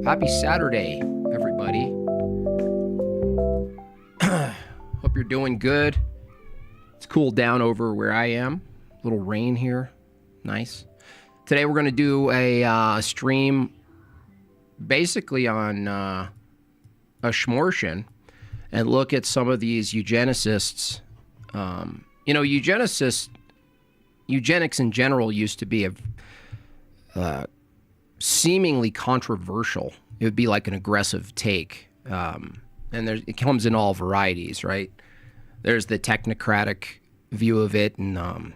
Happy Saturday, everybody. Hope you're doing good. It's cooled down over where I am. A little rain here. Nice. Today we're going to do a stream basically on Ashmortian and look at some of these eugenicists. Eugenics in general used to be a seemingly controversial. It would be like an aggressive take. And it comes in all varieties, right? There's the technocratic view of it, and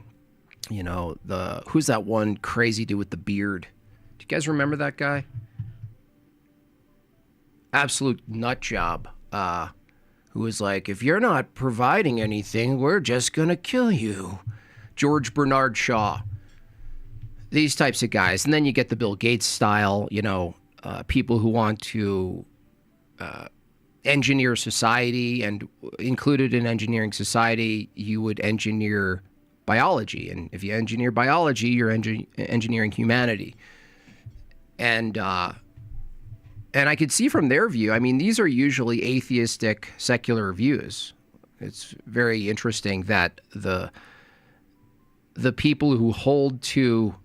who's that one crazy dude with the beard? Do you guys remember that guy? Absolute nut job. Who was like, if you're not providing anything, we're just gonna kill you. George Bernard Shaw. These types of guys. And then you get the Bill Gates style, people who want to engineer society, and included in engineering society, you would engineer biology. And if you engineer biology, you're engineering humanity. And I could see from their view, I mean, these are usually atheistic, secular views. It's very interesting that the people who hold to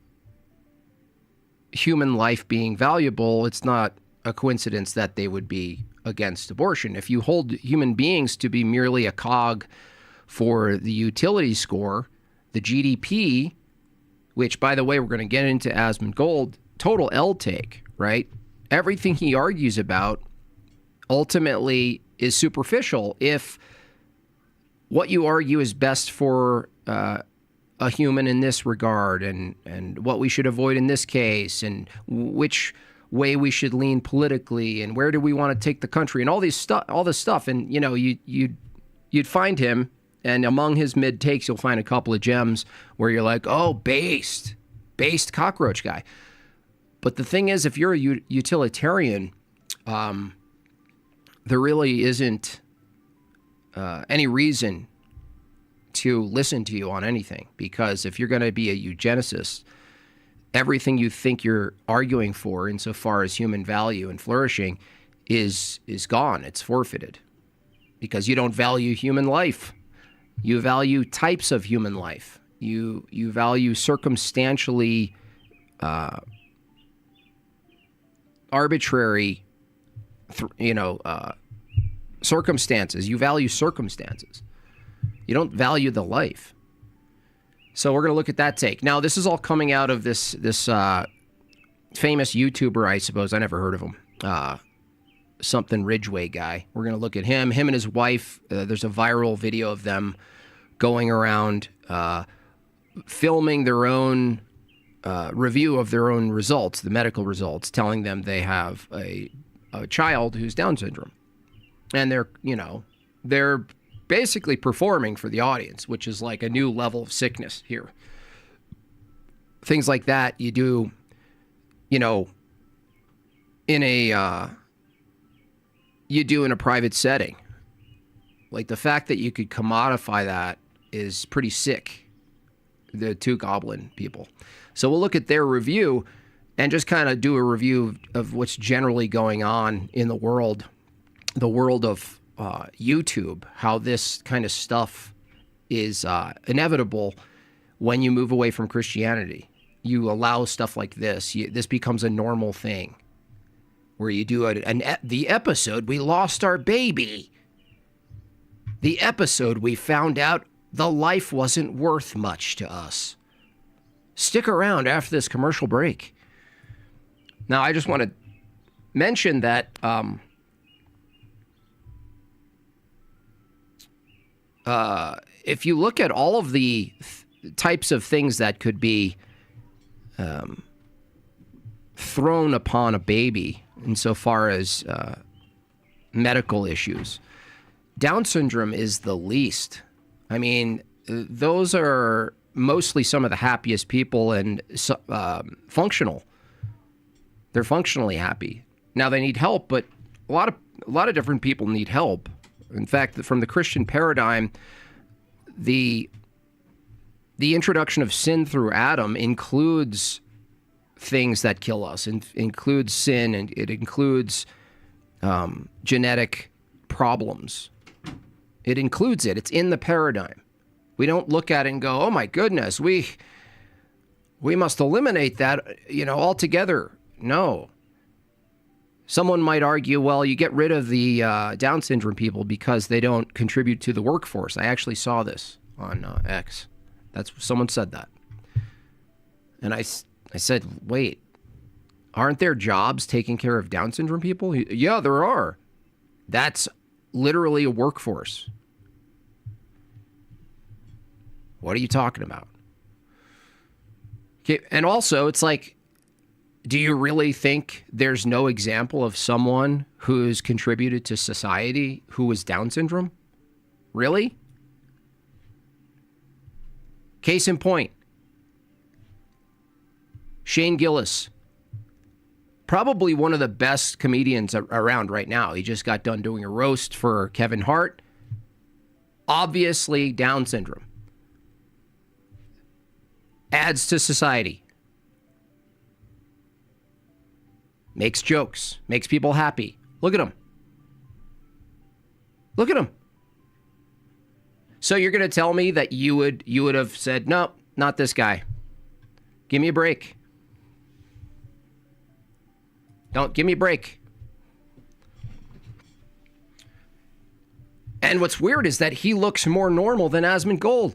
human life being valuable, it's not a coincidence that they would be against abortion. If you hold human beings to be merely a cog for the utility score, the GDP, which, by the way, we're going to get into Asmon Gold, total L take, right? Everything he argues about ultimately is superficial if what you argue is best for a human in this regard, and what we should avoid in this case, and which way we should lean politically, and where do we want to take the country, and all this stuff. And you'd find him, and among his mid takes, you'll find a couple of gems where you're like, oh, based cockroach guy. But the thing is, if you're a utilitarian, there really isn't any reason to listen to you on anything, because if you're going to be a eugenicist, everything you think you're arguing for insofar as human value and flourishing is gone. It's forfeited, because you don't value human life. You value types of human life. You value circumstantially arbitrary, circumstances. You value circumstances. You don't value the life. So we're going to look at that take. Now, this is all coming out of this famous YouTuber, I suppose. I never heard of him. Something Ridgway guy. We're going to look at him and his wife. There's a viral video of them going around filming their own review of their own results, the medical results, telling them they have a child who's Down syndrome. And they're basically performing for the audience, which is like a new level of sickness here. Things like that you do, in a private setting. Like, the fact that you could commodify that is pretty sick. The two goblin people. So we'll look at their review and just kind of do a review of what's generally going on in the world of YouTube, how this kind of stuff is inevitable when you move away from Christianity. You allow stuff like this. This becomes a normal thing where you do the episode, we lost our baby. The episode, we found out the life wasn't worth much to us. Stick around after this commercial break. Now, I just want to mention that if you look at all of the types of things that could be thrown upon a baby insofar as medical issues, Down syndrome is the least. I mean, those are mostly some of the happiest people and functional. They're functionally happy. Now, they need help, but a lot of different people need help. In fact, from the Christian paradigm, the introduction of sin through Adam includes things that kill us. It includes sin, and it includes genetic problems. It includes it. It's in the paradigm. We don't look at it and go, oh my goodness, we must eliminate that, altogether. No. Someone might argue, well, you get rid of the Down syndrome people because they don't contribute to the workforce. I actually saw this on X. Someone said that. And I said, wait, aren't there jobs taking care of Down syndrome people? Yeah, there are. That's literally a workforce. What are you talking about? Okay, and also, it's like, do you really think there's no example of someone who's contributed to society who was Down syndrome? Really? Case in point, Shane Gillis, probably one of the best comedians around right now. He just got done doing a roast for Kevin Hart. Obviously Down syndrome. Adds to society. Makes jokes. Makes people happy. Look at him. Look at him. So you're going to tell me that you would have said, no, not this guy. Give me a break. Don't give me a break. And what's weird is that he looks more normal than Asmon Gold.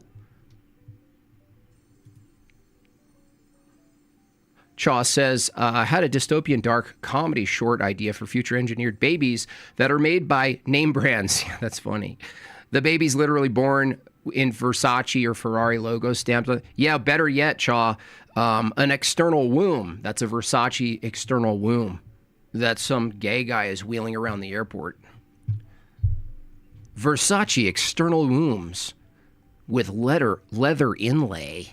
Chaw says, I had a dystopian dark comedy short idea for future engineered babies that are made by name brands. Yeah, that's funny. The baby's literally born in Versace or Ferrari logo stamped on. Yeah, better yet, Chaw, an external womb. That's a Versace external womb that some gay guy is wheeling around the airport. Versace external wombs with leather inlay.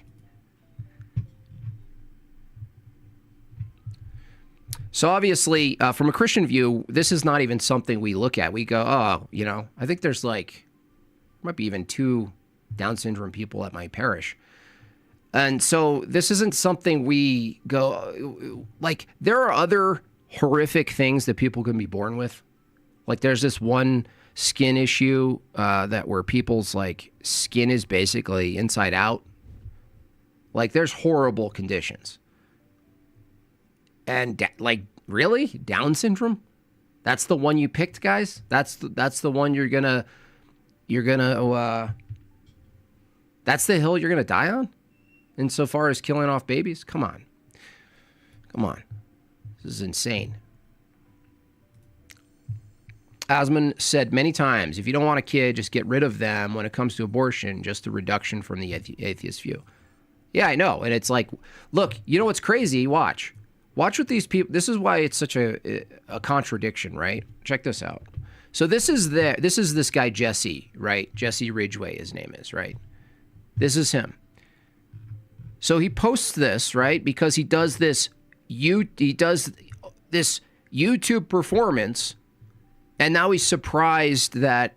So obviously, from a Christian view, this is not even something we look at. We go, oh, I think there's might be even 2 Down syndrome people at my parish. And so this isn't something we go, there are other horrific things that people can be born with. Like there's this one skin issue where people's skin is basically inside out. There's horrible conditions. And really? Down syndrome? That's the one you picked, guys? That's the one you're gonna that's the hill you're gonna die on? Insofar as killing off babies? Come on. This is insane. Asmon said many times, if you don't want a kid, just get rid of them. When it comes to abortion, just a reduction from the atheist view. Yeah, I know. And it's look, you know what's crazy? Watch what these people, this is why it's such a contradiction, right? Check this out. So this is this guy, Jesse, right? Jesse Ridgway, his name is, right? This is him. So he posts this, right? Because he does this YouTube performance, and now he's surprised that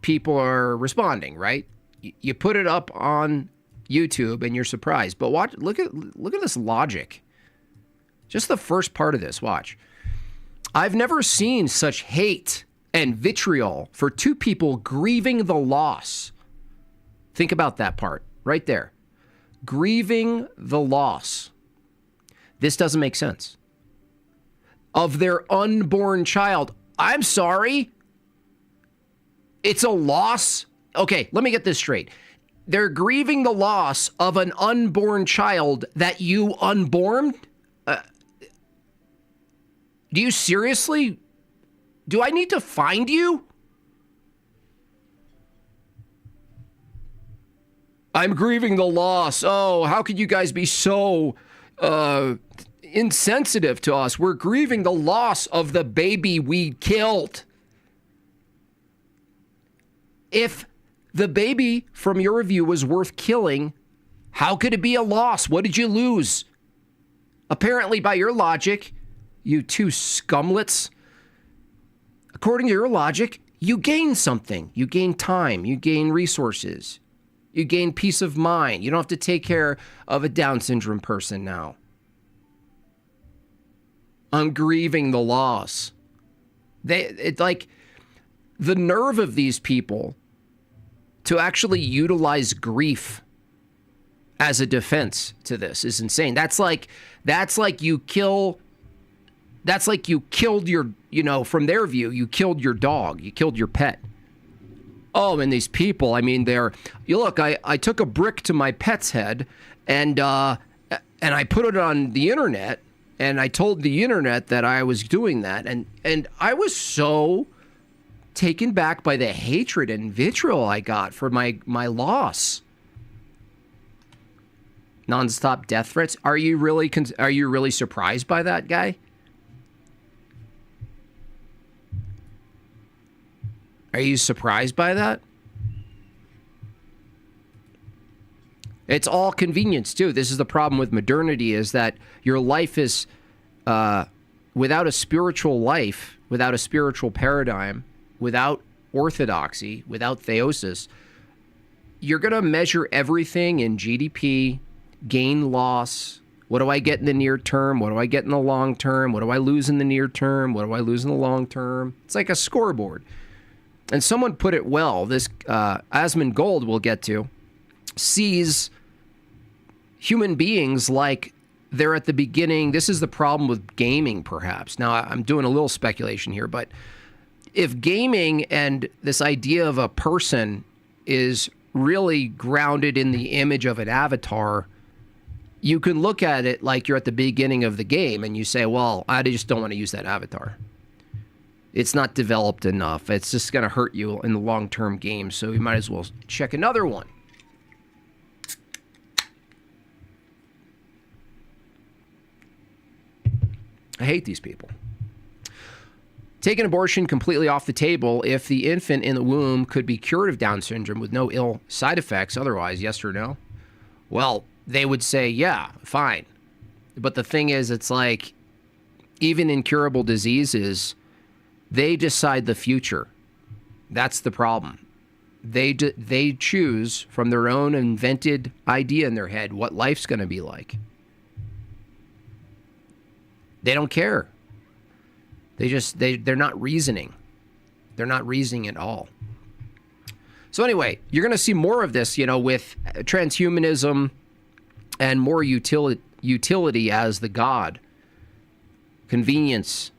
people are responding, right? You put it up on YouTube and you're surprised. But look at this logic. Just the first part of this, watch. I've never seen such hate and vitriol for 2 people grieving the loss. Think about that part right there. Grieving the loss. This doesn't make sense. Of their unborn child. I'm sorry. It's a loss. Okay, let me get this straight. They're grieving the loss of an unborn child that you unborn? Do you seriously? Do I need to find you? I'm grieving the loss. Oh, how could you guys be so insensitive to us? We're grieving the loss of the baby we killed. If the baby from your review was worth killing, how could it be a loss? What did you lose? Apparently, by your logic, you 2 scumlets, according to your logic, you gain something. You gain time. You gain resources. You gain peace of mind. You don't have to take care of a Down syndrome person now. I'm grieving the loss. It's like the nerve of these people to actually utilize grief as a defense to this is insane. That's like you killed your, from their view, you killed your dog, you killed your pet. Oh, and these people, I mean, I took a brick to my pet's head and I put it on the internet and I told the internet that I was doing that. And I was so taken back by the hatred and vitriol I got for my loss. Nonstop death threats. Are you really surprised by that, guy? Are you surprised by that? It's all convenience, too. This is the problem with modernity, is that your life is, without a spiritual life, without a spiritual paradigm, without orthodoxy, without theosis, you're going to measure everything in GDP, gain, loss. What do I get in the near term? What do I get in the long term? What do I lose in the near term? What do I lose in the long term? It's like a scoreboard. And someone put it well, this Asmon Gold we'll get to, sees human beings like they're at the beginning. This is the problem with gaming, perhaps. Now, I'm doing a little speculation here, but if gaming and this idea of a person is really grounded in the image of an avatar, you can look at it like you're at the beginning of the game and you say, well, I just don't want to use that avatar. It's not developed enough. It's just going to hurt you in the long-term game, so you might as well check another one. I hate these people. Take an abortion completely off the table if the infant in the womb could be cured of Down syndrome with no ill side effects otherwise, yes or no? Well, they would say, yeah, fine. But the thing is, it's like, even incurable diseases, they decide the future. That's the problem. They choose from their own invented idea in their head what life's going to be like. They don't care. They're not reasoning. They're not reasoning at all. So anyway, you're going to see more of this, with transhumanism and more utility as the God. Convenience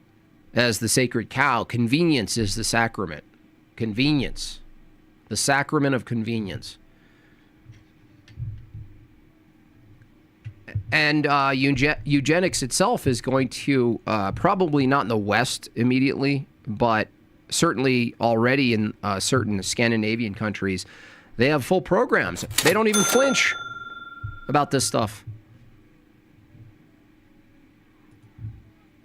as the sacred cow. Convenience is the sacrament. Convenience. The sacrament of convenience. And eugenics itself is going to, probably not in the West immediately, but certainly already in certain Scandinavian countries, they have full programs. They don't even flinch about this stuff.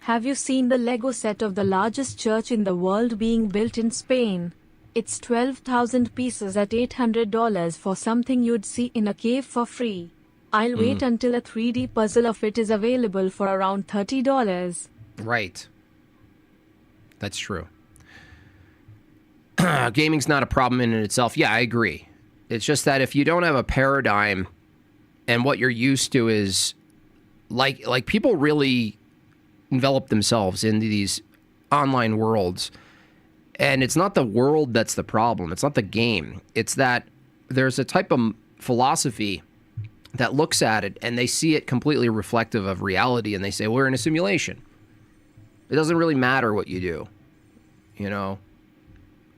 Have you seen the Lego set of the largest church in the world being built in Spain? It's 12,000 pieces at $800 for something you'd see in a cave for free. I'll wait until a 3D puzzle of it is available for around $30. Right. That's true. Gaming's not a problem in itself. Yeah, I agree. It's just that if you don't have a paradigm and what you're used to is like people really envelop themselves into these online worlds, and it's not the world that's the problem. It's not the game. It's that there's a type of philosophy that looks at it and they see it completely reflective of reality, and they say, we're in a simulation. It doesn't really matter what you do,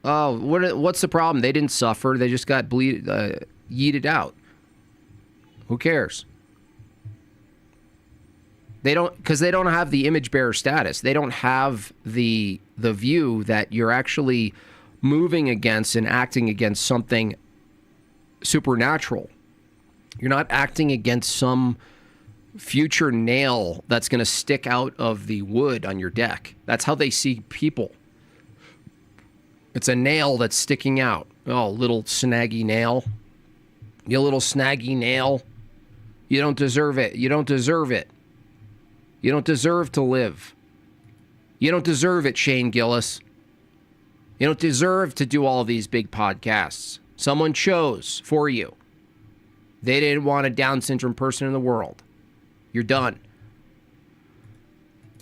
Oh, what's the problem? They didn't suffer. They just got yeeted out. Who cares? Because they don't have the image bearer status. They don't have the view that you're actually moving against and acting against something supernatural. You're not acting against some future nail that's going to stick out of the wood on your deck. That's how they see people. It's a nail that's sticking out. Oh, little snaggy nail. You little snaggy nail. You don't deserve it. You don't deserve it. You don't deserve to live. You don't deserve it, Shane Gillis. You don't deserve to do all of these big podcasts. Someone chose for you. They didn't want a Down syndrome person in the world. You're done.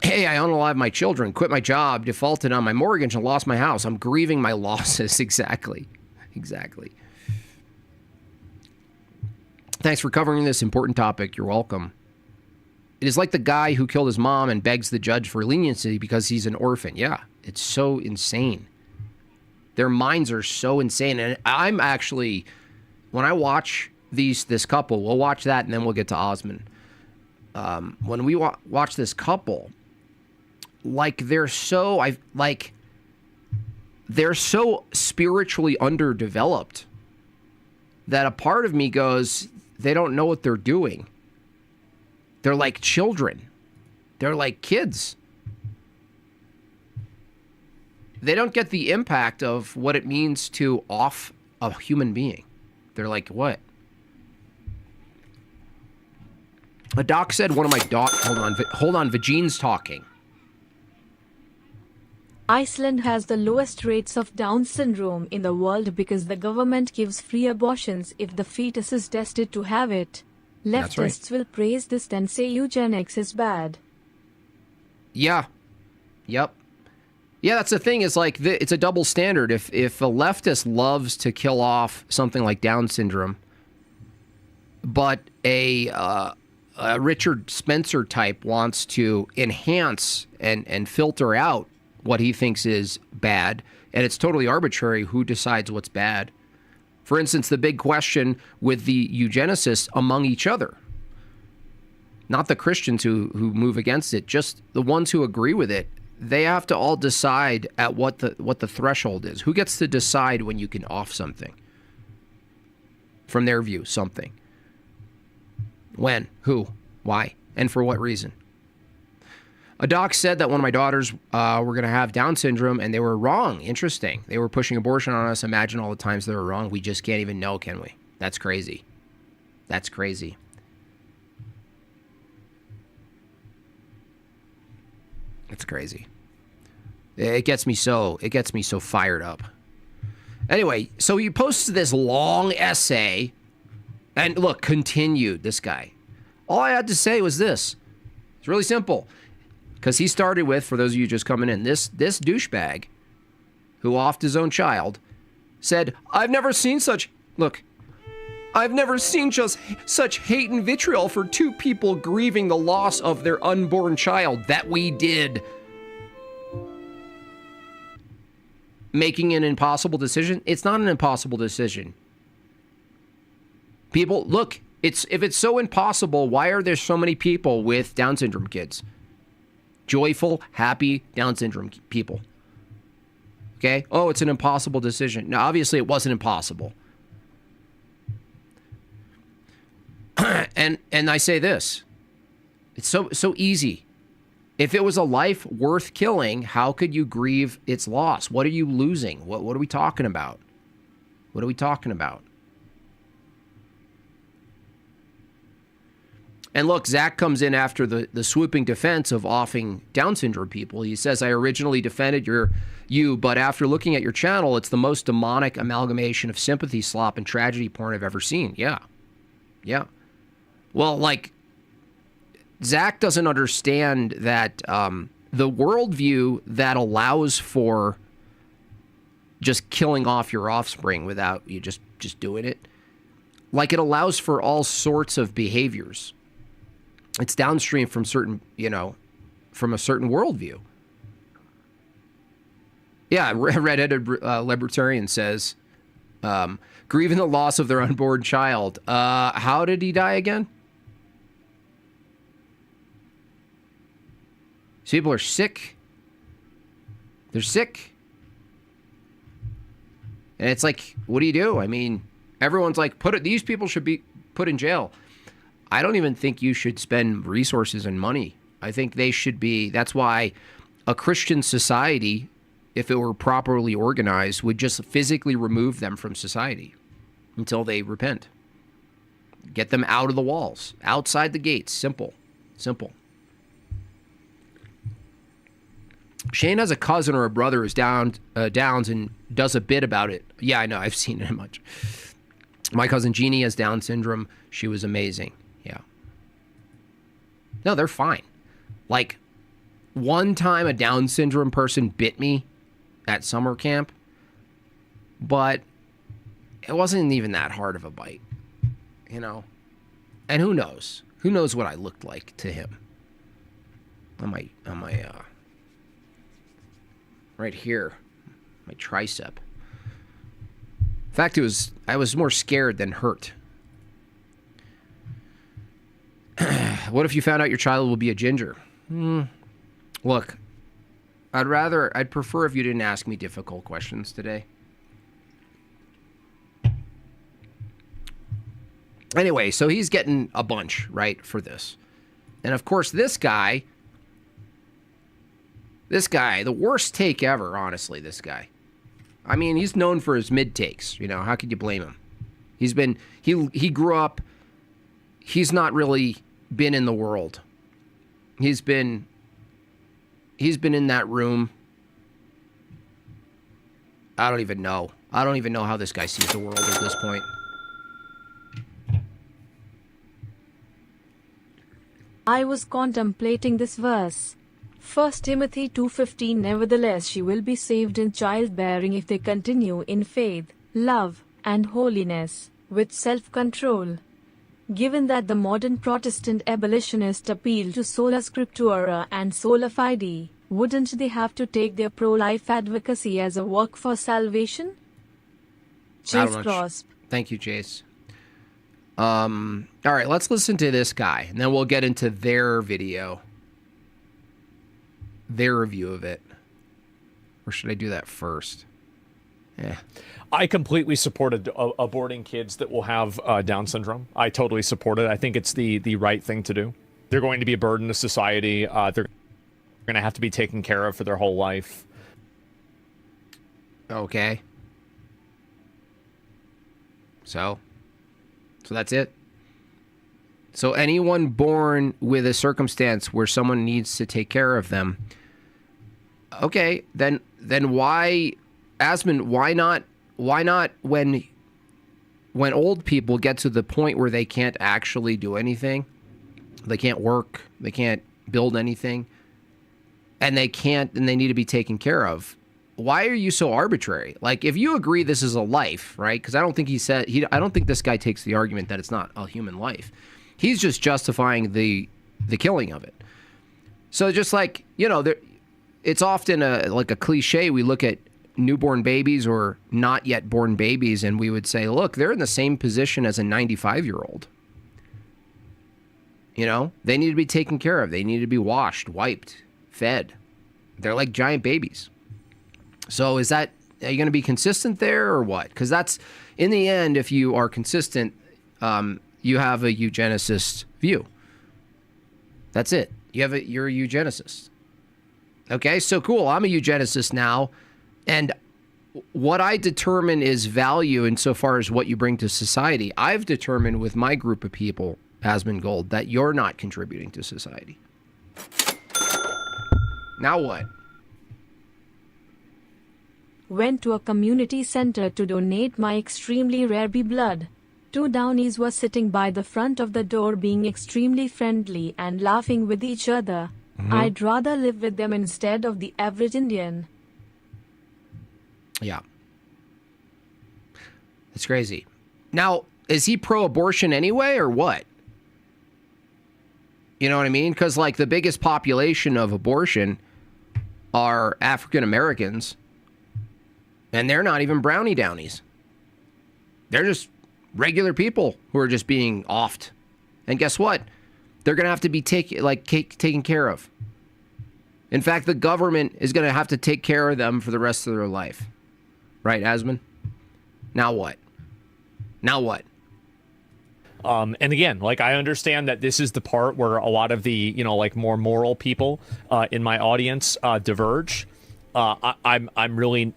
Hey, I unalived my children, quit my job, defaulted on my mortgage, and lost my house. I'm grieving my losses. Exactly. Thanks for covering this important topic. You're welcome. It is like the guy who killed his mom and begs the judge for leniency because he's an orphan. Yeah, it's so insane. Their minds are so insane. And I'm actually, when I watch this couple, we'll watch that and then we'll get to Asmon. When we watch this couple, like they're so spiritually underdeveloped that a part of me goes, they don't know what they're doing. They're like children. They're like kids. They don't get the impact of what it means to off a human being. They're like, what? A doc said one of my hold on, Vagine's talking. Iceland has the lowest rates of Down syndrome in the world because the government gives free abortions if the fetus is tested to have it. Leftists will praise this and say eugenics is bad. Yeah. Yep. Yeah, that's the thing. Is like it's a double standard. If a leftist loves to kill off something like Down syndrome, but a Richard Spencer type wants to enhance and filter out what he thinks is bad, and it's totally arbitrary who decides what's bad. For instance, the big question with the eugenicists among each other. Not the Christians who move against it, just the ones who agree with it. They have to all decide at what the threshold is. Who gets to decide when you can off something? From their view, something. When? Who? Why? And for what reason? A doc said that one of my daughters were going to have Down syndrome, and they were wrong. Interesting. They were pushing abortion on us. Imagine all the times they were wrong. We just can't even know, can we? That's crazy. That's crazy. It's crazy. It gets me so fired up. Anyway, so he posts this long essay, and look, continued, this guy. All I had to say was this. It's really simple. Because he started with, for those of you just coming in, this douchebag who offed his own child said, I've never seen such just such hate and vitriol for two people grieving the loss of their unborn child that we did. Making an impossible decision? It's not an impossible decision. People, look, if it's so impossible, why are there so many people with Down syndrome kids? Joyful, happy Down syndrome people. Okay? Oh, it's an impossible decision. Now, obviously, it wasn't impossible. and I say this. It's so easy. If it was a life worth killing, how could you grieve its loss? What are you losing? What are we talking about? What are we talking about? And look, Zach comes in after the swooping defense of offing Down syndrome people. He says, I originally defended you, but after looking at your channel, it's the most demonic amalgamation of sympathy slop and tragedy porn I've ever seen. Yeah. Well, like, Zach doesn't understand that the worldview that allows for just killing off your offspring without you just doing it, like, it allows for all sorts of behaviors. It's downstream from from a certain worldview. Yeah, redheaded libertarian says, grieving the loss of their unborn child. How did he die again? These people are sick. They're sick. And it's like, what do you do? I mean, everyone's like, these people should be put in jail. I don't even think you should spend resources and money. I think they should be. That's why a Christian society, if it were properly organized, would just physically remove them from society until they repent. Get them out of the walls, outside the gates. Simple. Shane has a cousin or a brother who's Downs and does a bit about it. Yeah, I know. I've seen it much. My cousin Jeannie has Down syndrome. She was amazing. Yeah. No, they're fine. Like, one time a Down syndrome person bit me at summer camp, but it wasn't even that hard of a bite, you know? And who knows? Who knows what I looked like to him? On my right here, my tricep. In fact, I was more scared than hurt. What if you found out your child will be a ginger? Look, I'd prefer if you didn't ask me difficult questions today. Anyway, so he's getting a bunch, right, for this. And of course, this guy, the worst take ever, honestly, this guy. I mean, he's known for his mid takes, you know, how could you blame him? He grew up, he's not really been in the world. He's been in that room. I don't even know how this guy sees the world at this point. I was contemplating this verse. 1 Timothy 2:15. Nevertheless, she will be saved in childbearing if they continue in faith, love, and holiness, with self-control. Given that the modern Protestant abolitionists appeal to sola scriptura and sola fide, wouldn't they have to take their pro-life advocacy as a work for salvation? Chase Grosp. Thank you, Chase. All right, let's listen to this guy, and then we'll get into their video, their review of it. Or should I do that first? Yeah. I completely supported aborting kids that will have Down syndrome. I totally support it. I think it's the right thing to do. They're going to be a burden to society. They're going to have to be taken care of for their whole life. Okay. So that's it. So anyone born with a circumstance where someone needs to take care of them, okay, then why, Asmon, why not when old people get to the point where they can't actually do anything, they can't work, they can't build anything, and they need to be taken care of, why are you so arbitrary? Like, if you agree this is a life, right? Because I don't think I don't think this guy takes the argument that it's not a human life. He's just justifying the killing of it. So just like, you know, it's often a cliche. We look at newborn babies or not yet born babies, and we would say, look, they're in the same position as a 95-year-old. You know, they need to be taken care of. They need to be washed, wiped, fed. They're like giant babies. So are you going to be consistent there or what? Because that's, in the end, if you are consistent, you have a eugenicist view. That's it. You're a eugenicist. Okay, so cool. I'm a eugenicist now. And what I determine is value insofar as what you bring to society. I've determined with my group of people, Asmon Gold, that you're not contributing to society. Now what? Went to a community center to donate my extremely rare B blood. Two Downies were sitting by the front of the door being extremely friendly and laughing with each other. I'd rather live with them instead of the average Indian. Yeah. It's crazy. Now, is he pro-abortion anyway or what? You know what I mean? Because, like, the biggest population of abortion are African Americans, and they're not even brownie Downies. They're just regular people who are just being offed. And guess what? They're going to have to be taken care of. In fact, the government is going to have to take care of them for the rest of their life. Right, Asmon? Now what? Now what? And again, like, I understand that this is the part where a lot of the, you know, like, more moral people in my audience diverge. I'm really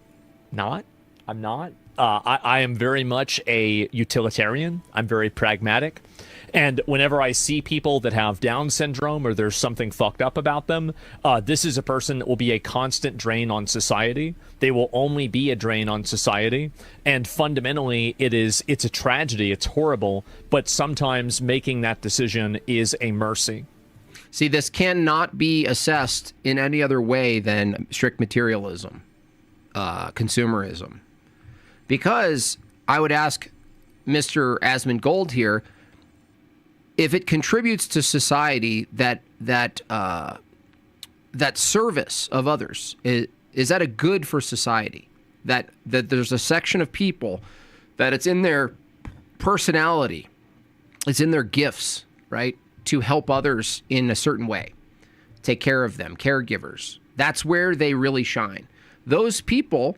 not. I'm not. I am very much a utilitarian. I'm very pragmatic. And whenever I see people that have Down syndrome or there's something fucked up about them, this is a person that will be a constant drain on society. They will only be a drain on society. And fundamentally, it's a tragedy. It's horrible. But sometimes making that decision is a mercy. See, this cannot be assessed in any other way than strict materialism, consumerism. Because I would ask Mr. Asmon Gold here, if it contributes to society, that service of others, is that a good for society? That there's a section of people that it's in their personality, it's in their gifts, right, to help others in a certain way, take care of them, caregivers. That's where they really shine. Those people,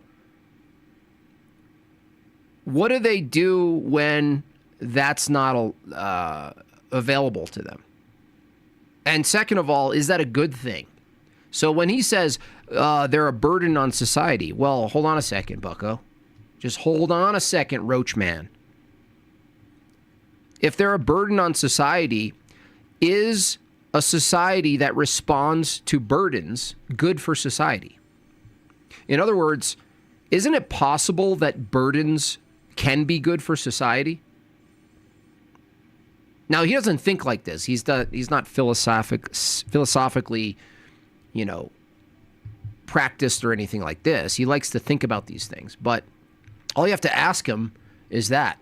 what do they do when that's not available to them? And second of all, is that a good thing? So when he says they're a burden on society, well, hold on a second, bucko. Just hold on a second, roach man. If they're a burden on society, is a society that responds to burdens good for society? In other words, isn't it possible that burdens can be good for society? Now, he doesn't think like this. He's not philosophically, practiced or anything like this. He likes to think about these things. But all you have to ask him is that.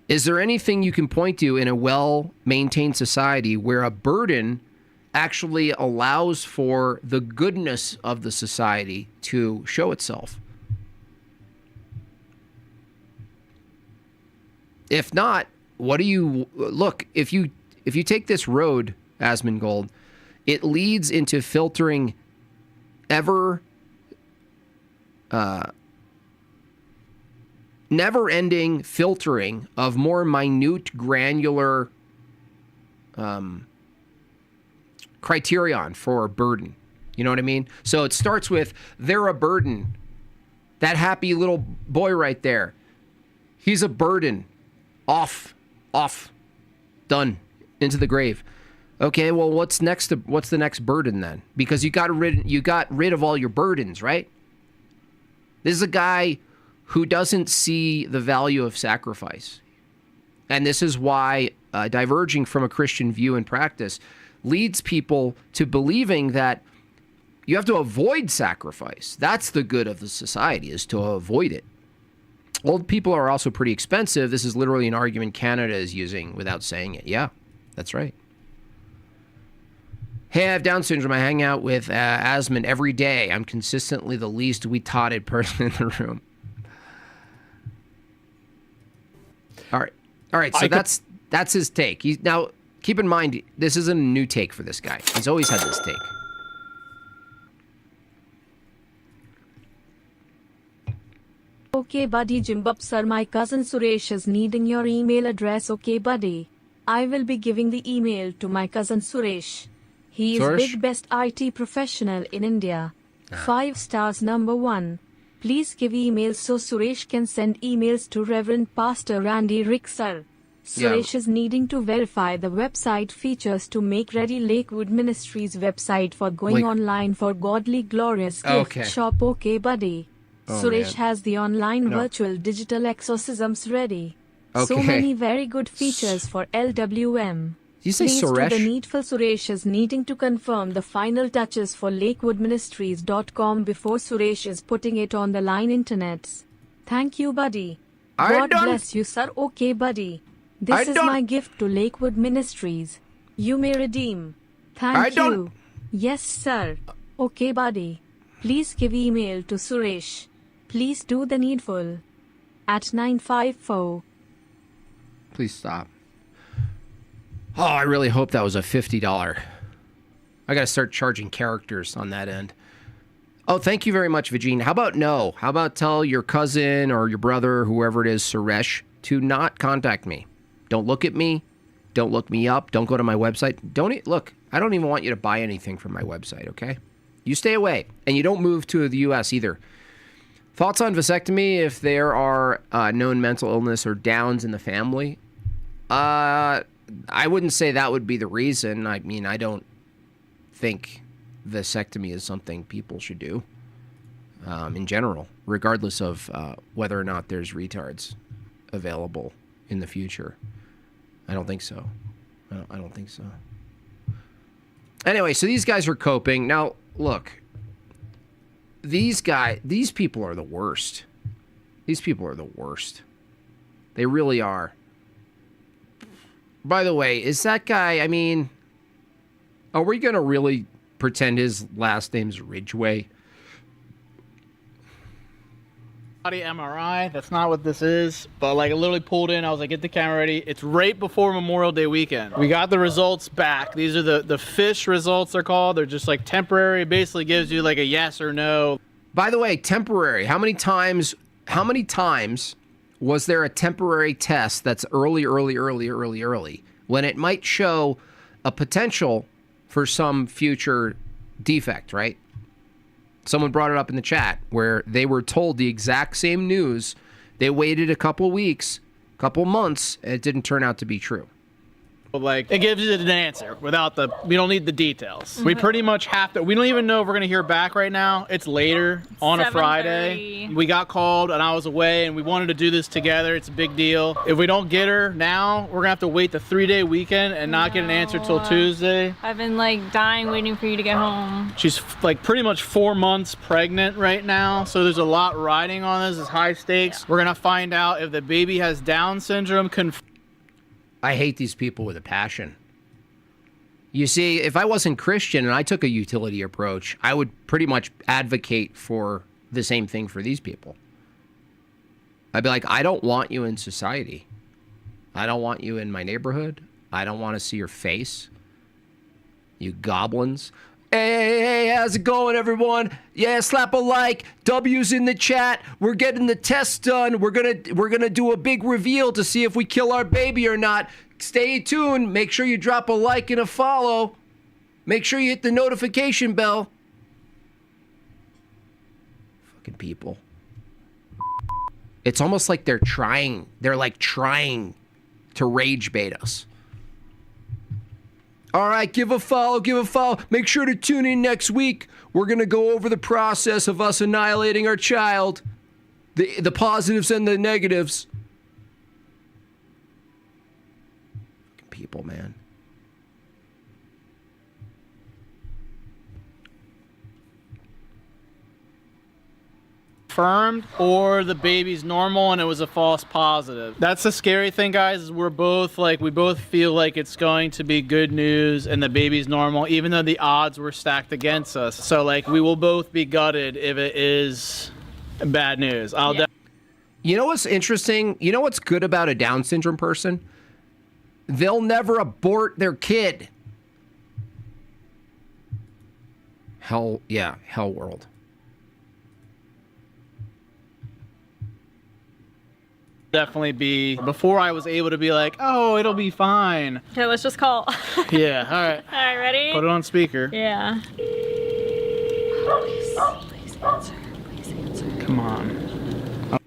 Is there anything you can point to in a well-maintained society where a burden actually allows for the goodness of the society to show itself? If not, what do you look? If you take this road, Asmon Gold, it leads into filtering never-ending filtering of more minute, granular criterion for a burden. You know what I mean? So it starts with, they're a burden. That happy little boy right there, he's a burden. Off, done, into the grave. Okay, well, what's next? What's the next burden then? Because you got rid of all your burdens, right? This is a guy who doesn't see the value of sacrifice. And this is why diverging from a Christian view and practice leads people to believing that you have to avoid sacrifice. That's the good of the society, is to avoid it. Old people are also pretty expensive. This is literally an argument Canada is using without saying it. Yeah, that's right. Hey, I have Down syndrome. I hang out with Asmon every day. I'm consistently the least retarded person in the room. All right. So that's his take. Now, keep in mind, this isn't a new take for this guy. He's always had this take. Okay, buddy Jimbob sir, my cousin Suresh is needing your email address. Okay, buddy. I will be giving the email to my cousin Suresh. He is Suresh? big best IT professional in India. 5 stars #1. Please give emails so Suresh can send emails to Reverend Pastor Randy Rick sir. Suresh is needing to verify the website features to make ready Lakewood Ministries website for going online for godly glorious gift shop. Okay, buddy. Suresh has the online virtual digital exorcisms ready. So many very good features for LWM. You say Please Suresh? to the needful Suresh is needing to confirm the final touches for lakewoodministries.com before Suresh is putting it on the line internets. Thank you, buddy. God bless you, sir. Okay, buddy. This is my gift to Lakewood Ministries. You may redeem. Thank you. Yes, sir. Okay, buddy. Please give email to Suresh. Please do the needful. At 954. Please stop. Oh, I really hope that was a $50. I got to start charging characters on that end. Oh, thank you very much, Vagine. How about no? How about tell your cousin or your brother, whoever it is, Suresh, to not contact me. Don't look at me. Don't look me up. Don't go to my website. Look, I don't even want you to buy anything from my website, okay? You stay away. And you don't move to the U.S. either. Thoughts on vasectomy if there are known mental illness or downs in the family? I wouldn't say that would be the reason. I mean, I don't think vasectomy is something people should do in general, regardless of whether or not there's retards available in the future. I don't think so. I don't think so. Anyway, so these guys are coping. Now, look, these people are the worst. These people are the worst. They really are. By the way, is that guy, I mean, are we going to really pretend his last name's Ridgway? Body MRI. That's not what this is. But like, I literally pulled in. I was like, get the camera ready. It's right before Memorial Day weekend. We got the results back. These are the fish results, they're called. They're just like temporary. It basically gives you like a yes or no. By the way, temporary. How many times was there a temporary test that's early, when it might show a potential for some future defect, right? Someone brought it up in the chat where they were told the exact same news. They waited a couple weeks, couple months, and it didn't turn out to be true. Like, it gives you an answer without we don't need the details. We pretty much have to, we don't even know if we're gonna hear back right now. It's later on a Friday. We got called and I was away and we wanted to do this together. It's a big deal. If we don't get her now, we're gonna have to wait the 3-day weekend and not get an answer till Tuesday. I've been like dying waiting for you to get home. She's like pretty much 4 months pregnant right now. So there's a lot riding on this. It's high stakes. Yeah. We're gonna find out if the baby has Down syndrome. I hate these people with a passion. You see, if I wasn't Christian and I took a utility approach, I would pretty much advocate for the same thing for these people. I'd be like, I don't want you in society. I don't want you in my neighborhood. I don't want to see your face. You goblins. Hey, how's it going, everyone? Yeah, slap a like. W's in the chat. We're getting the test done. We're gonna do a big reveal to see if we kill our baby or not. Stay tuned. Make sure you drop a like and a follow. Make sure you hit the notification bell. Fucking people. It's almost like they're trying. They're like trying to rage bait us. All right, give a follow, give a follow. Make sure to tune in next week. We're going to go over the process of us annihilating our child, the positives and the negatives. People, man. Confirmed or the baby's normal and it was a false positive. That's the scary thing, guys, is we both feel like it's going to be good news and the baby's normal, even though the odds were stacked against us. So like, we will both be gutted if it is bad news. You know what's interesting? You know what's good about a Down syndrome person? They'll never abort their kid. Hell world. Definitely be before I was able to be like, oh, it'll be fine. Okay, let's just call. Yeah, all right. All right, ready? Put it on speaker. Yeah. Please answer. Please answer. Come on.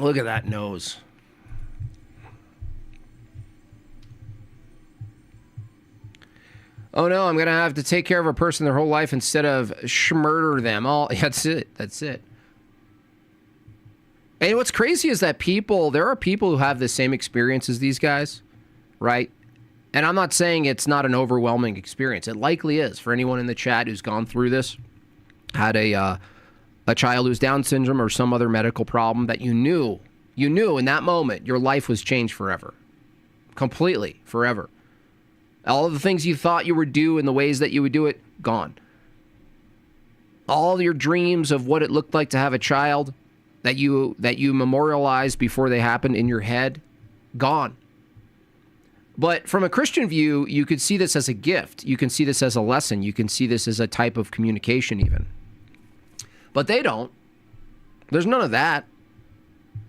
Look at that nose. Oh no, I'm gonna have to take care of a person their whole life instead of murder them. All that's it. That's it. And what's crazy is that there are people who have the same experience as these guys, right? And I'm not saying it's not an overwhelming experience. It likely is for anyone in the chat who's gone through this, had a child who's Down syndrome or some other medical problem that you knew in that moment your life was changed forever, completely, forever. All of the things you thought you would do and the ways that you would do it, gone. All your dreams of what it looked like to have a child that you memorialized before they happened in your head, gone. But from a Christian view, you could see this as a gift. You can see this as a lesson. You can see this as a type of communication even. But they don't. There's none of that.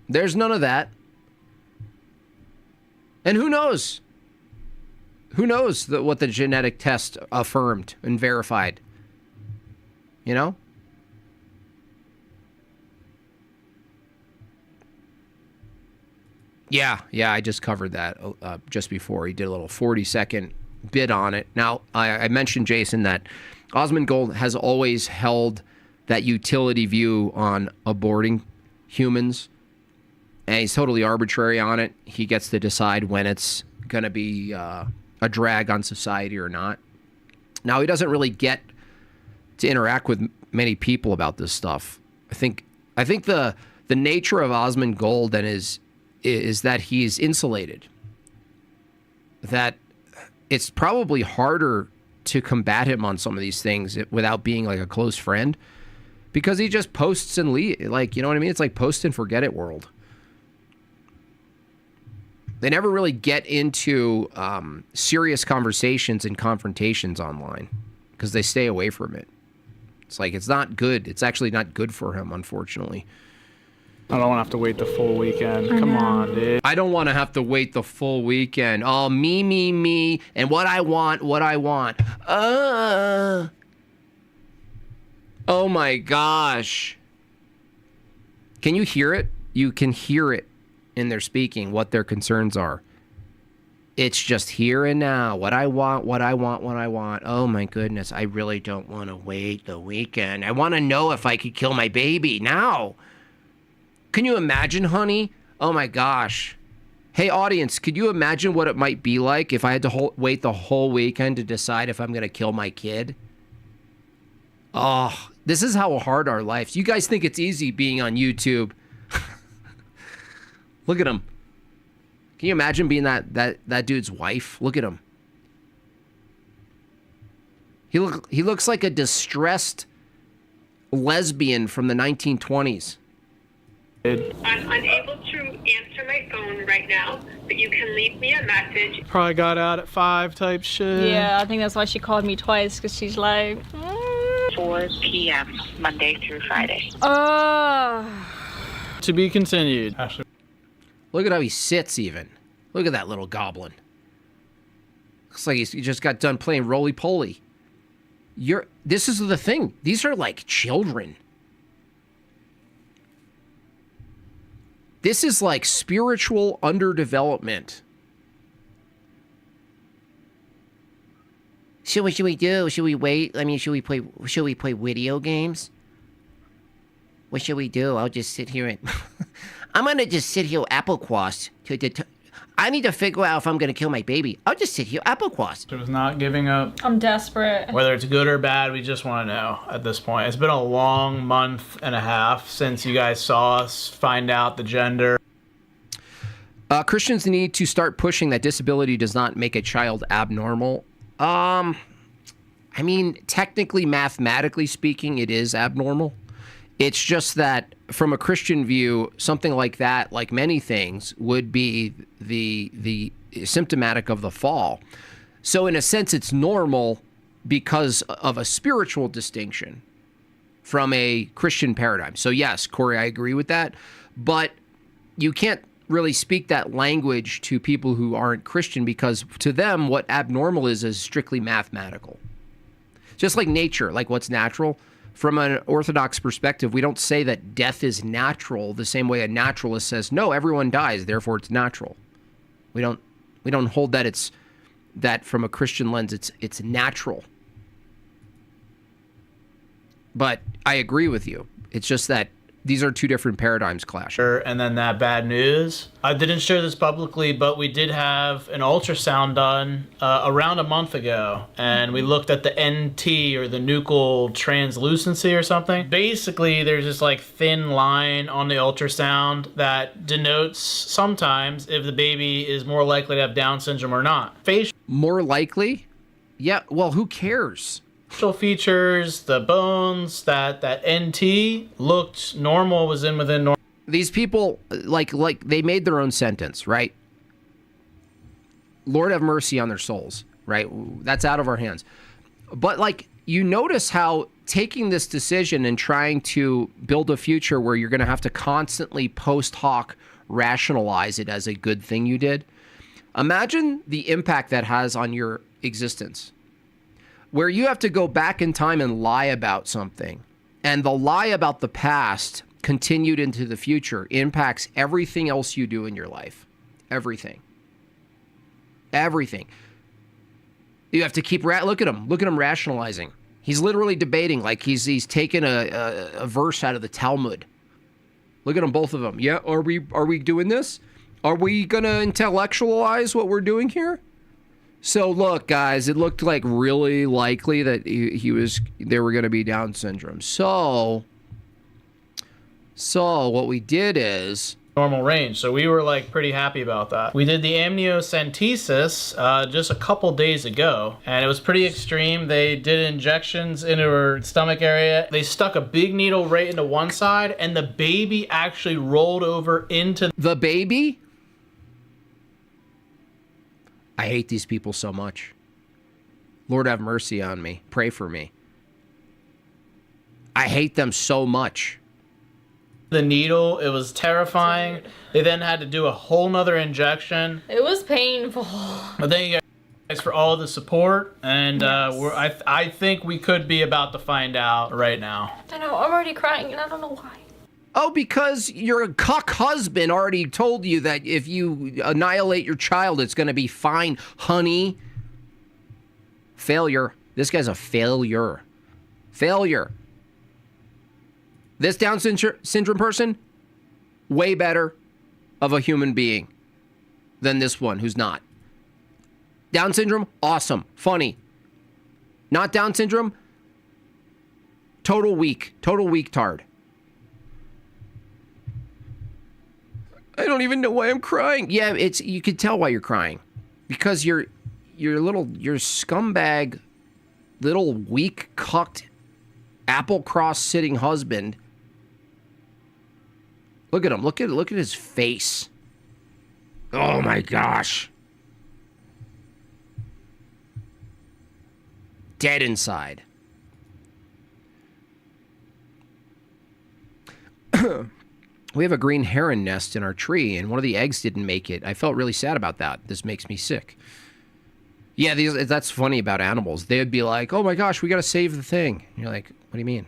There's none of that. And who knows? Who knows what the genetic test affirmed and verified? You know? Yeah, I just covered that just before. He did a little 40-second bit on it. Now, I mentioned, Jason, that Asmon Gold has always held that utility view on aborting humans, and he's totally arbitrary on it. He gets to decide when it's going to be a drag on society or not. Now, he doesn't really get to interact with many people about this stuff. I think the nature of Asmon Golden is that he's insulated. That it's probably harder to combat him on some of these things without being like a close friend, because he just posts and like, you know what I mean? It's like post and forget it world. They never really get into serious conversations and confrontations online because they stay away from it. It's like, it's not good. It's actually not good for him, unfortunately. I don't want to have to wait the full weekend. Come on, dude. I don't want to have to wait the full weekend. Oh, me, and what I want. Oh my gosh. Can you hear it? You can hear it in their speaking, what their concerns are. It's just here and now. What I want. Oh my goodness. I really don't want to wait the weekend. I want to know if I could kill my baby now. Can you imagine, honey? Oh my gosh. Hey, audience, could you imagine what it might be like if I had to wait the whole weekend to decide if I'm going to kill my kid? Oh, this is how hard our lives. You guys think it's easy being on YouTube. Look at him. Can you imagine being that dude's wife? Look at him. He looks like a distressed lesbian from the 1920s. I'm unable to answer my phone right now, but you can leave me a message. Probably got out at 5 type shit. Yeah, I think that's why she called me twice, because she's like... 4 p.m., Monday through Friday. To be continued. Look at how he sits even. Look at that little goblin. Looks like he just got done playing roly-poly. This is the thing. These are like children. This is like spiritual underdevelopment. So what should we do? Should we wait? I mean, should we play video games? What should we do? I'll just sit here and... I'm going to just sit here Applequast. I need to figure out if I'm going to kill my baby. I'll just sit here Applequast. It was not giving up. I'm desperate. Whether it's good or bad, we just want to know at this point. It's been a long month and a half since you guys saw us find out the gender. Christians need to start pushing that disability does not make a child abnormal. I mean, technically, mathematically speaking, it is abnormal. It's just that from a Christian view, something like that, like many things, would be the symptomatic of the fall. So in a sense, it's normal because of a spiritual distinction from a Christian paradigm. So yes, Corey, I agree with that. But you can't really speak that language to people who aren't Christian, because to them, what abnormal is strictly mathematical. Just like nature, like what's natural. From an Orthodox perspective, we don't say that death is natural the same way a naturalist says, no, everyone dies, therefore it's natural. We don't hold that it's that from a Christian lens, it's natural. But I agree with you. It's just that these are two different paradigms clashing. And then that bad news. I didn't share this publicly, but we did have an ultrasound done around a month ago. And we looked at the NT, or the nuchal translucency or something. Basically, there's this like thin line on the ultrasound that denotes sometimes if the baby is more likely to have Down syndrome or not. More likely? Yeah, well, who cares? Facial features, the bones, that NT looked normal, was within normal. These people, like they made their own sentence, right? Lord have mercy on their souls, right? That's out of our hands. But like, you notice how taking this decision and trying to build a future where you're going to have to constantly post hoc rationalize it as a good thing you did. Imagine the impact that has on your existence, where you have to go back in time and lie about something, and the lie about the past continued into the future impacts everything else you do in your life. Everything. You have to keep look at him rationalizing. He's literally debating like he's taking a verse out of the Talmud. Look at them, both of them. Yeah, are we doing this? Are we gonna intellectualize what we're doing here? So look, guys, it looked like really likely that there were going to be Down syndrome. So what we did is normal range. So we were like pretty happy about that. We did the amniocentesis just a couple days ago, and it was pretty extreme. They did injections into her stomach area. They stuck a big needle right into one side, and the baby actually rolled over into the baby. I hate these people so much. Lord have mercy on me. Pray for me. I hate them so much. the needle. It was terrifying. Dude. They then had to do a whole nother injection. It was painful. But thank you guys for all the support, and Yes. I think we could be about to find out right now. I know, I'm already crying and I don't know why. Oh, because your cuck husband already told you that if you annihilate your child, it's going to be fine, honey. Failure. This guy's a failure. Failure. This Down syndrome person, way better of a human being than this one who's not. Down syndrome, awesome, funny. Not Down syndrome, total weak-tard. I don't even know why I'm crying. Yeah, you can tell why you're crying. Because your scumbag, little weak cucked apple cross sitting husband. Look at him. Look at his face. Oh my gosh. Dead inside. We have a green heron nest in our tree, and one of the eggs didn't make it. I felt really sad about that. This makes me sick. Yeah, that's funny about animals. They'd be like, oh my gosh, we got to save the thing. And you're like, what do you mean?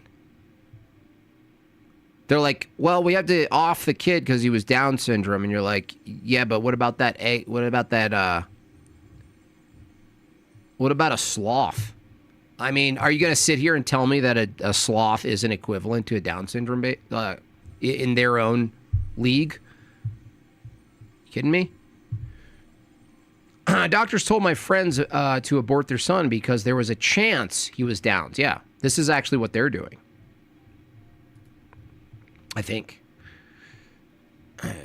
They're like, well, we have to off the kid because he was Down syndrome. And you're like, yeah, but what about that egg? What about that, what about a sloth? I mean, are you going to sit here and tell me that a sloth isn't equivalent to a Down syndrome in their own league? Kidding me? Doctors told my friends to abort their son because there was a chance he was Downs. Yeah, this is actually what they're doing. I think.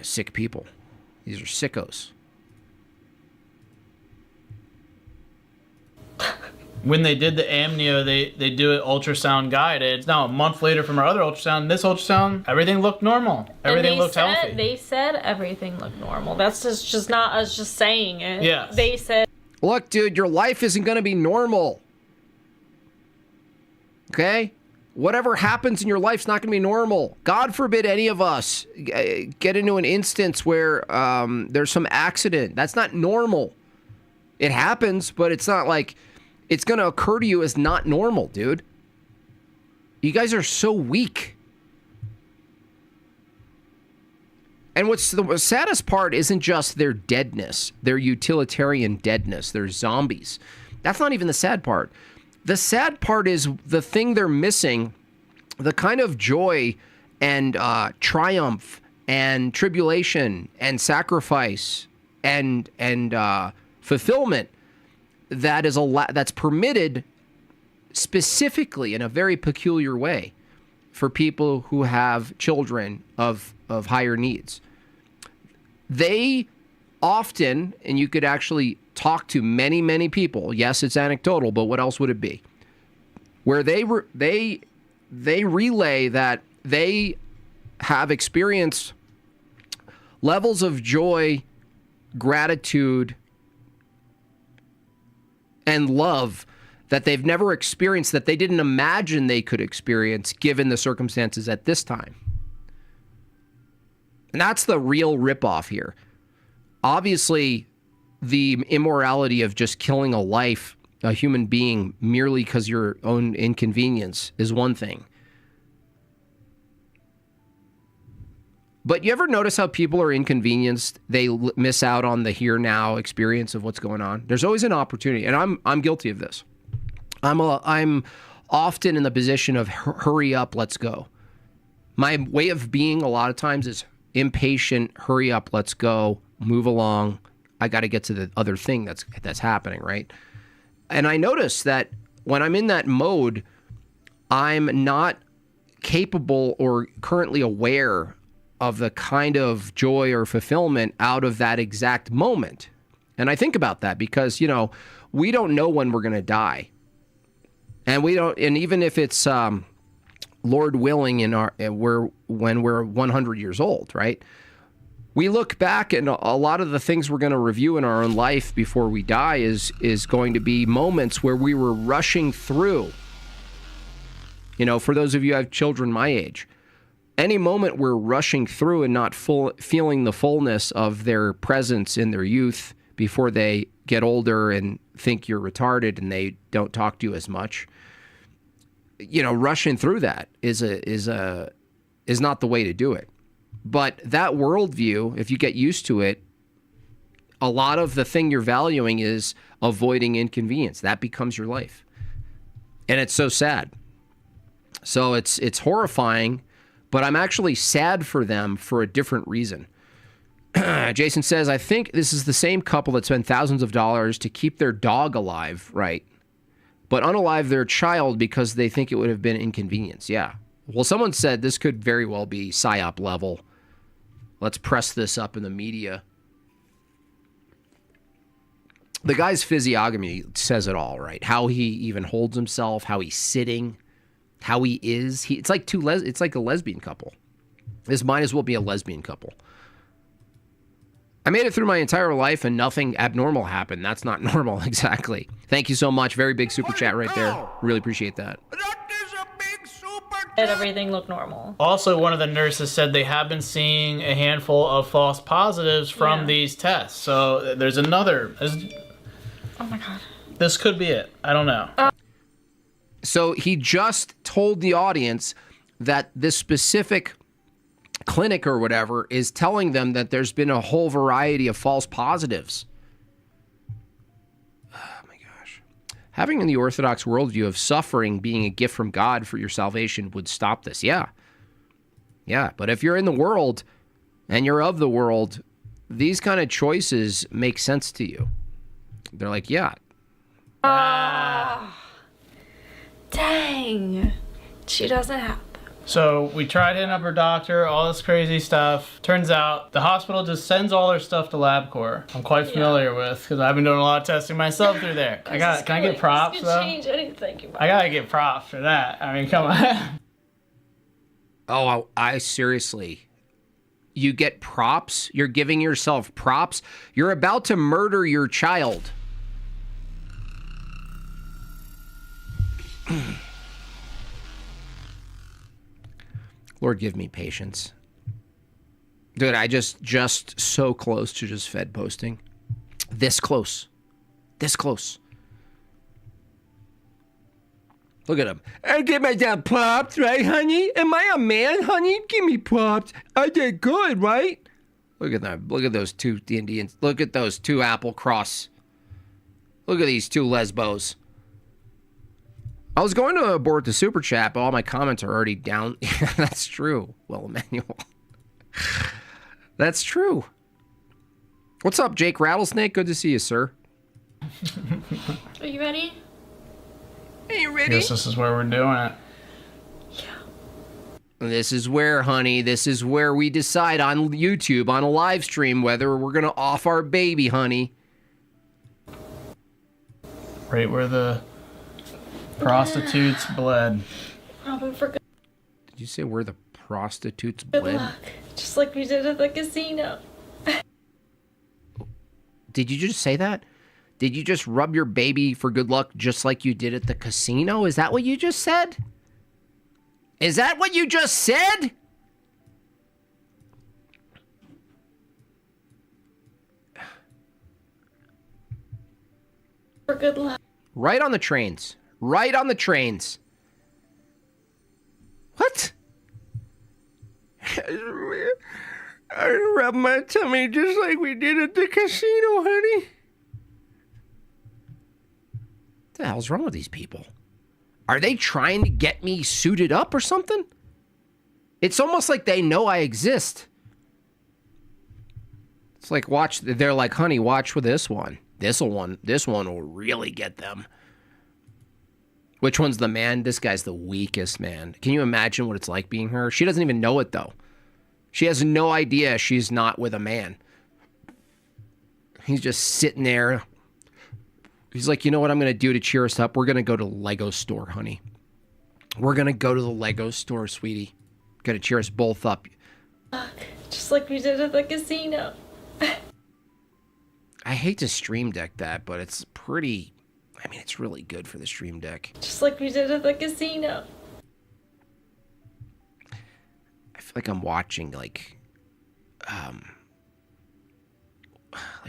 Sick people. These are sickos. When they did the amnio, they do it ultrasound guided. Now, a month later from our other ultrasound, this ultrasound, everything looked normal. Everything looked healthy. They said everything looked normal. That's just not us just saying it. Yes. They said, look, dude, your life isn't going to be normal. Okay? Whatever happens in your life's not going to be normal. God forbid any of us get into an instance where there's some accident. That's not normal. It happens, but it's not like it's going to occur to you as not normal, dude. You guys are so weak. And what's the saddest part isn't just their deadness, their utilitarian deadness, their zombies. That's not even the sad part. The sad part is the thing they're missing, the kind of joy and triumph and tribulation and sacrifice and fulfillment that is that's permitted specifically in a very peculiar way for people who have children of higher needs. They often, and you could actually talk to many, many people. Yes, it's anecdotal, but what else would it be? Where they relay that they have experienced levels of joy, gratitude, and love that they've never experienced, that they didn't imagine they could experience given the circumstances at this time. And that's the real ripoff here. Obviously, the immorality of just killing a life, a human being, merely because your own inconvenience is one thing. But you ever notice how people are inconvenienced? They miss out on the here now experience of what's going on. There's always an opportunity, and I'm guilty of this. I'm often in the position of hurry up, let's go. My way of being a lot of times is impatient, hurry up, let's go, move along. I got to get to the other thing that's happening, right? And I notice that when I'm in that mode, I'm not capable or currently aware of the kind of joy or fulfillment out of that exact moment. And I think about that because, you know, we don't know when we're going to die. And we don't, and even if it's Lord willing when we're 100 years old, right? We look back and a lot of the things we're going to review in our own life before we die is going to be moments where we were rushing through. You know, for those of you who have children my age, any moment we're rushing through and not feeling the fullness of their presence in their youth before they get older and think you're retarded and they don't talk to you as much. You know, rushing through that is not the way to do it. But that worldview, if you get used to it, a lot of the thing you're valuing is avoiding inconvenience. That becomes your life. And it's so sad. So it's horrifying, but I'm actually sad for them for a different reason. Jason says, I think this is the same couple that spent thousands of dollars to keep their dog alive, right? But unalive their child because they think it would have been inconvenience. Yeah. Well, someone said this could very well be PSYOP level. Let's press this up in the media. The guy's physiognomy says it all, right? How he even holds himself, how he's sitting, how he is. It's like it's like a lesbian couple. This might as well be a lesbian couple. I made it through my entire life and nothing abnormal happened. That's not normal, exactly. Thank you so much. Very big super chat right there. Really appreciate that. And everything looked normal. Also, one of the nurses said they have been seeing a handful of false positives from these tests. So there's another. Oh my God. This could be it. I don't know. So he just told the audience that this specific clinic or whatever is telling them that there's been a whole variety of false positives. Oh my gosh. Having in the Orthodox worldview of suffering being a gift from God for your salvation would stop this. Yeah. Yeah. But if you're in the world and you're of the world, these kind of choices make sense to you. They're like, yeah. Dang. She doesn't have. So we tried hitting up her doctor, all this crazy stuff. Turns out the hospital just sends all their stuff to LabCorp. I'm quite familiar with because I've been doing a lot of testing myself through there. Can I get props though? Change anything. I gotta get props for that. I mean, come on. Oh, I seriously. You get props? You're giving yourself props? You're about to murder your child. Lord, give me patience. Dude, I just so close to just Fed posting. This close. This close. Look at him. I give myself props, right, honey? Am I a man, honey? Give me props. I did good, right? Look at them. Look at those two Indians. Look at those two Apple Cross. Look at these two lesbos. I was going to abort the super chat, but all my comments are already down. That's true. Well, Emmanuel. That's true. What's up, Jake Rattlesnake? Good to see you, sir. Are you ready? Are you ready? Yes, this is where we're doing it. This is where, honey, this is where we decide on YouTube, on a live stream, whether we're going to off our baby, honey. Right where the prostitutes bled. Probably for good Did you say where the prostitutes bled? luck. Just like we did at the casino. Did you just say that? Did you just rub your baby for good luck just like you did at the casino? Is that what you just said? Is that what you just said? For good luck. Right on the trains. Right on the trains. What? I rub my tummy just like we did at the casino, honey. What the hell's wrong with these people? Are they trying to get me suited up or something? It's almost like they know I exist. It's like, watch, they're like, honey, watch with this one. This one will really get them. Which one's the man? This guy's the weakest man. Can you imagine what it's like being her? She doesn't even know it, though. She has no idea she's not with a man. He's just sitting there. He's like, you know what I'm going to do to cheer us up? We're going to go to the Lego store, honey. We're going to go to the Lego store, sweetie. Going to cheer us both up. Just like we did at the casino. I hate to Stream Deck that, but it's pretty... I mean, it's really good for the Stream Deck. Just like we did at the casino. I feel like I'm watching, like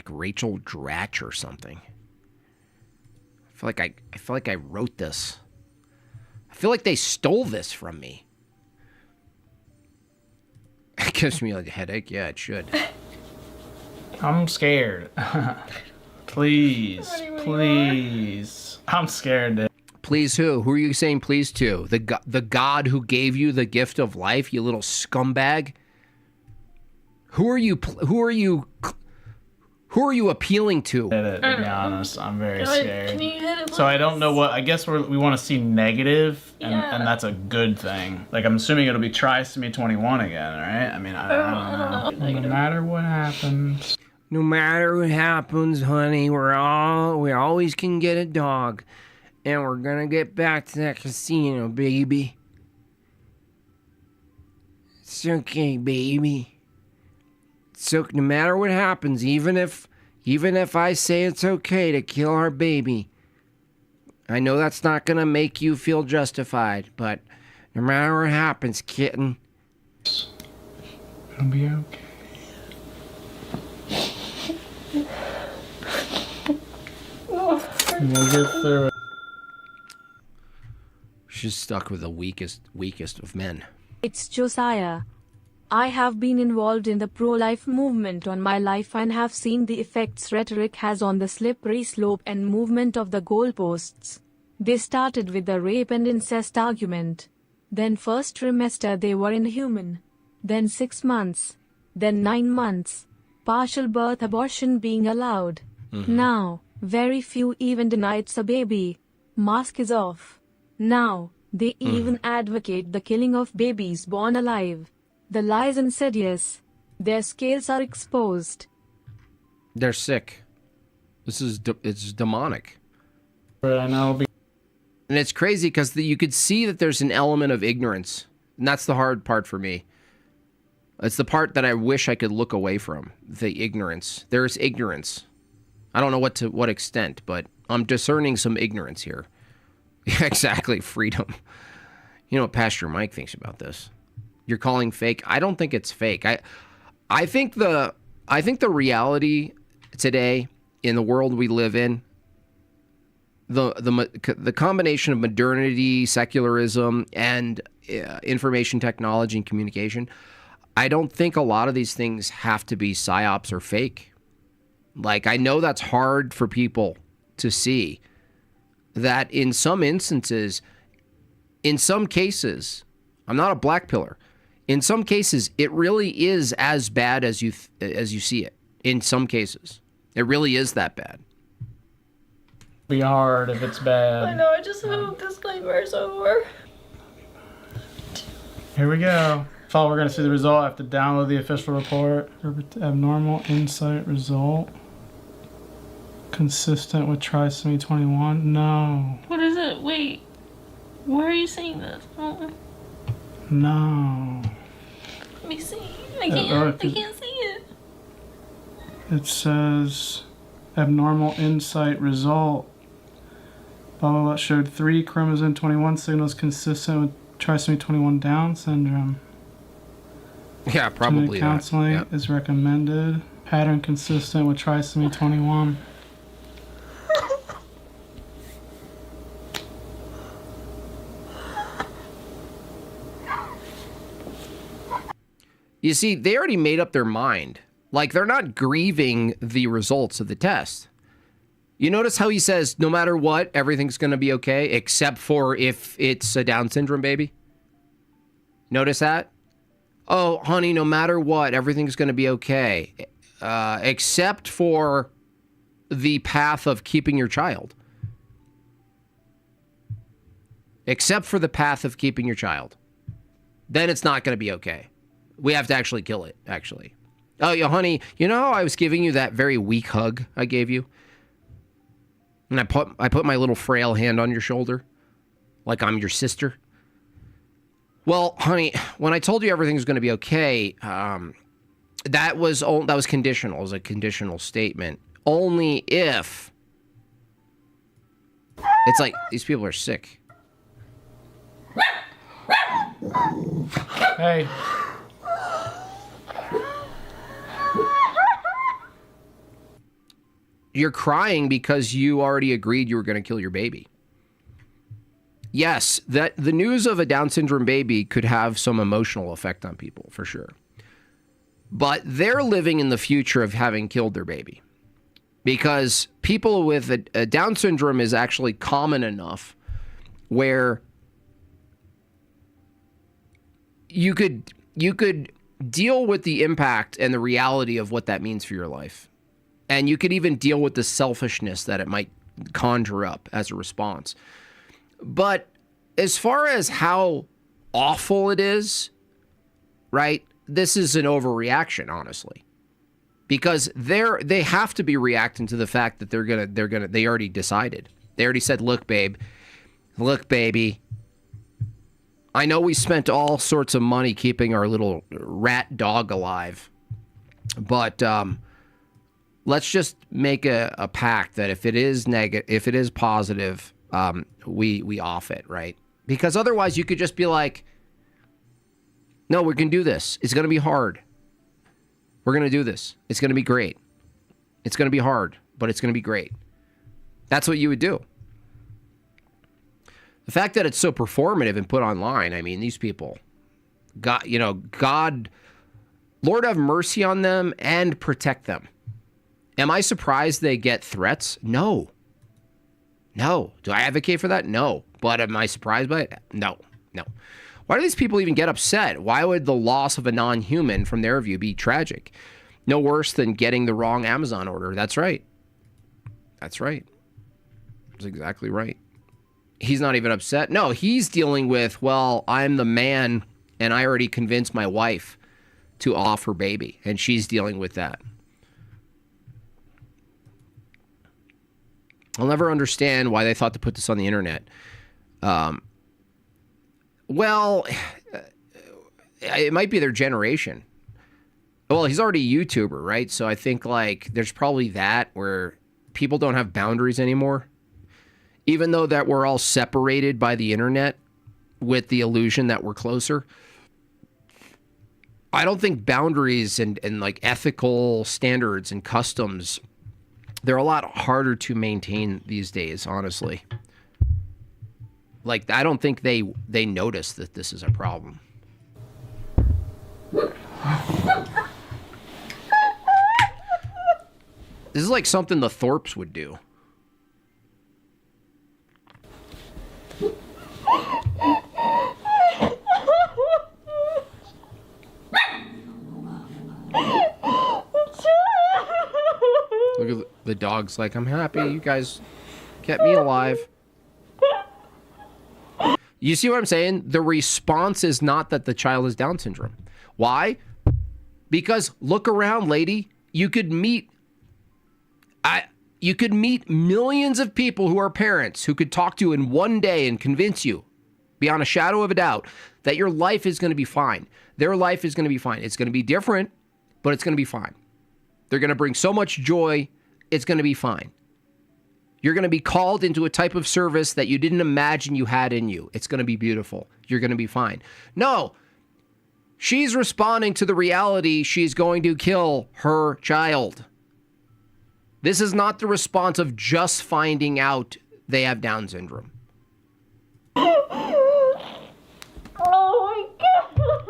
Rachel Dratch or something. I feel like I wrote this. I feel like they stole this from me. It gives me like a headache. Yeah, it should. I'm scared. Please. I'm scared, dude. Please who? Who are you saying please to? The God who gave you the gift of life, you little scumbag? Who are you appealing to? To be honest, I'm very scared. Can you hit it? So I don't know what. I guess we want to see negative, and that's a good thing. Like I'm assuming it'll be trisomy 21 again, right? I mean, I don't know. No matter what happens. No matter what happens, honey, we always can get a dog, and we're gonna get back to that casino, baby. It's okay, baby. So no matter what happens, even if I say it's okay to kill our baby, I know that's not gonna make you feel justified, but no matter what happens, kitten, it'll be okay. We'll get through it. She's stuck with the weakest of men. It's Josiah. I have been involved in the pro-life movement on my life and have seen the effects rhetoric has on the slippery slope and movement of the goalposts. They started with the rape and incest argument. Then first trimester they were inhuman. Then 6 months. Then 9 months. Partial birth abortion being allowed. Now, very few even deny it's a baby. Mask is off. Now, they even advocate the killing of babies born alive. The lies insidious. Their scales are exposed. They're sick. It's demonic. But I know. And it's crazy because you could see that there's an element of ignorance. And that's the hard part for me. It's the part that I wish I could look away from. The ignorance. There's ignorance. I don't know to what extent, but I'm discerning some ignorance here. Exactly, freedom. You know what Pastor Mike thinks about this. You're calling fake. I don't think it's fake. I think the reality today in the world we live in, the combination of modernity, secularism, and information technology and communication, I don't think a lot of these things have to be psyops or fake. Like, I know that's hard for people to see, that in some instances, in some cases, I'm not a black pillar. In some cases, it really is as bad as you see it. In some cases, it really is that bad. Be hard if it's bad. I know. I just hope this nightmare's over. Here we go. Fall, we're gonna see the result. I have to download the official report. Abnormal insight result. Consistent with trisomy 21. No. What is it? Wait. Where are you seeing this? No. Let me see. I can't see it. It says abnormal insight result. Blah, blah, blah. Showed 3 chromosome 21 signals consistent with trisomy 21 Down syndrome. Yeah, probably. Counseling is recommended. Pattern consistent with trisomy 21. You see, they already made up their mind. Like, they're not grieving the results of the test. You notice how he says, no matter what, everything's going to be okay, except for if it's a Down syndrome baby? Notice that? Oh, honey, no matter what, everything's going to be okay. except for the path of keeping your child. Except for the path of keeping your child. Then it's not going to be okay. We have to actually kill it, actually. Oh, yeah, honey, you know how I was giving you that very weak hug I gave you? And I put my little frail hand on your shoulder, like I'm your sister. Well, honey, when I told you everything was going to be okay, that was conditional. It was a conditional statement. Only if... It's like, these people are sick. Hey. You're crying because you already agreed you were going to kill your baby. Yes, that the news of a Down syndrome baby could have some emotional effect on people, for sure. But they're living in the future of having killed their baby. Because people with a Down syndrome is actually common enough where you could deal with the impact and the reality of what that means for your life. And you could even deal with the selfishness that it might conjure up as a response. But as far as how awful it is, right, this is an overreaction, honestly. Because they have to be reacting to the fact that they already decided. They already said, look, baby, I know we spent all sorts of money keeping our little rat dog alive, but let's just make a pact that if it is positive, we off it, right? Because otherwise you could just be like, no, we can do this. It's going to be hard. We're going to do this. It's going to be great. It's going to be hard, but it's going to be great. That's what you would do. The fact that it's so performative and put online, I mean, these people, God, Lord have mercy on them and protect them. Am I surprised they get threats? No. Do I advocate for that? No. But am I surprised by it? No. Why do these people even get upset? Why would the loss of a non-human, from their view, be tragic? No worse than getting the wrong Amazon order. That's right. That's exactly right. He's not even upset. No, he's dealing with, well, I'm the man, and I already convinced my wife to off her baby, and she's dealing with that. I'll never understand why they thought to put this on the internet. Well, it might be their generation. Well, he's already a YouTuber, right? So I think there's probably that where people don't have boundaries anymore. Even though that we're all separated by the internet with the illusion that we're closer. I don't think boundaries and ethical standards and customs, they're a lot harder to maintain these days, honestly. I don't think they notice that this is a problem. This is like something the Thorpes would do. Look at the dog's like, I'm happy you guys kept me alive. You see what I'm saying? The response is not that the child has Down syndrome. Why? Because look around, lady. You could meet millions of people who are parents who could talk to you in one day and convince you, beyond a shadow of a doubt, that your life is going to be fine. Their life is going to be fine. It's going to be different, but it's going to be fine. They're going to bring so much joy, it's going to be fine. You're going to be called into a type of service that you didn't imagine you had in you. It's going to be beautiful. You're going to be fine. No, she's responding to the reality she's going to kill her child. This is not the response of just finding out they have Down syndrome. Oh my God.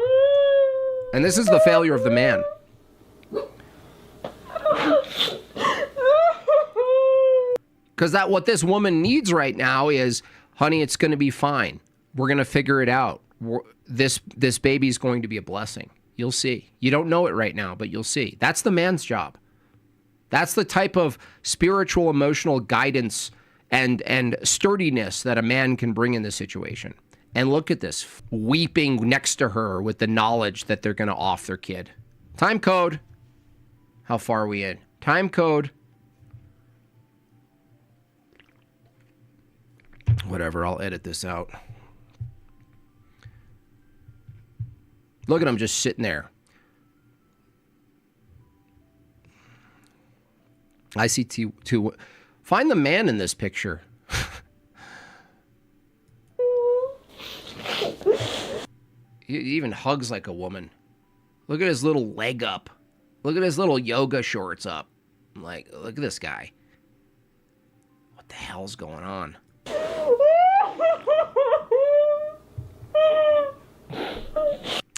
And this is the failure of the man. Because what this woman needs right now is, honey, it's going to be fine. We're going to figure it out. This baby's going to be a blessing. You'll see. You don't know it right now, but you'll see. That's the man's job. That's the type of spiritual, emotional guidance and sturdiness that a man can bring in this situation. And look at this, weeping next to her with the knowledge that they're going to off their kid. Time code. How far are we in? Time code. Whatever, I'll edit this out. Look at him just sitting there. ICT2. Find the man in this picture. He even hugs like a woman. Look at his little leg up. Look at his little yoga shorts up. I'm like, look at this guy. What the hell's going on?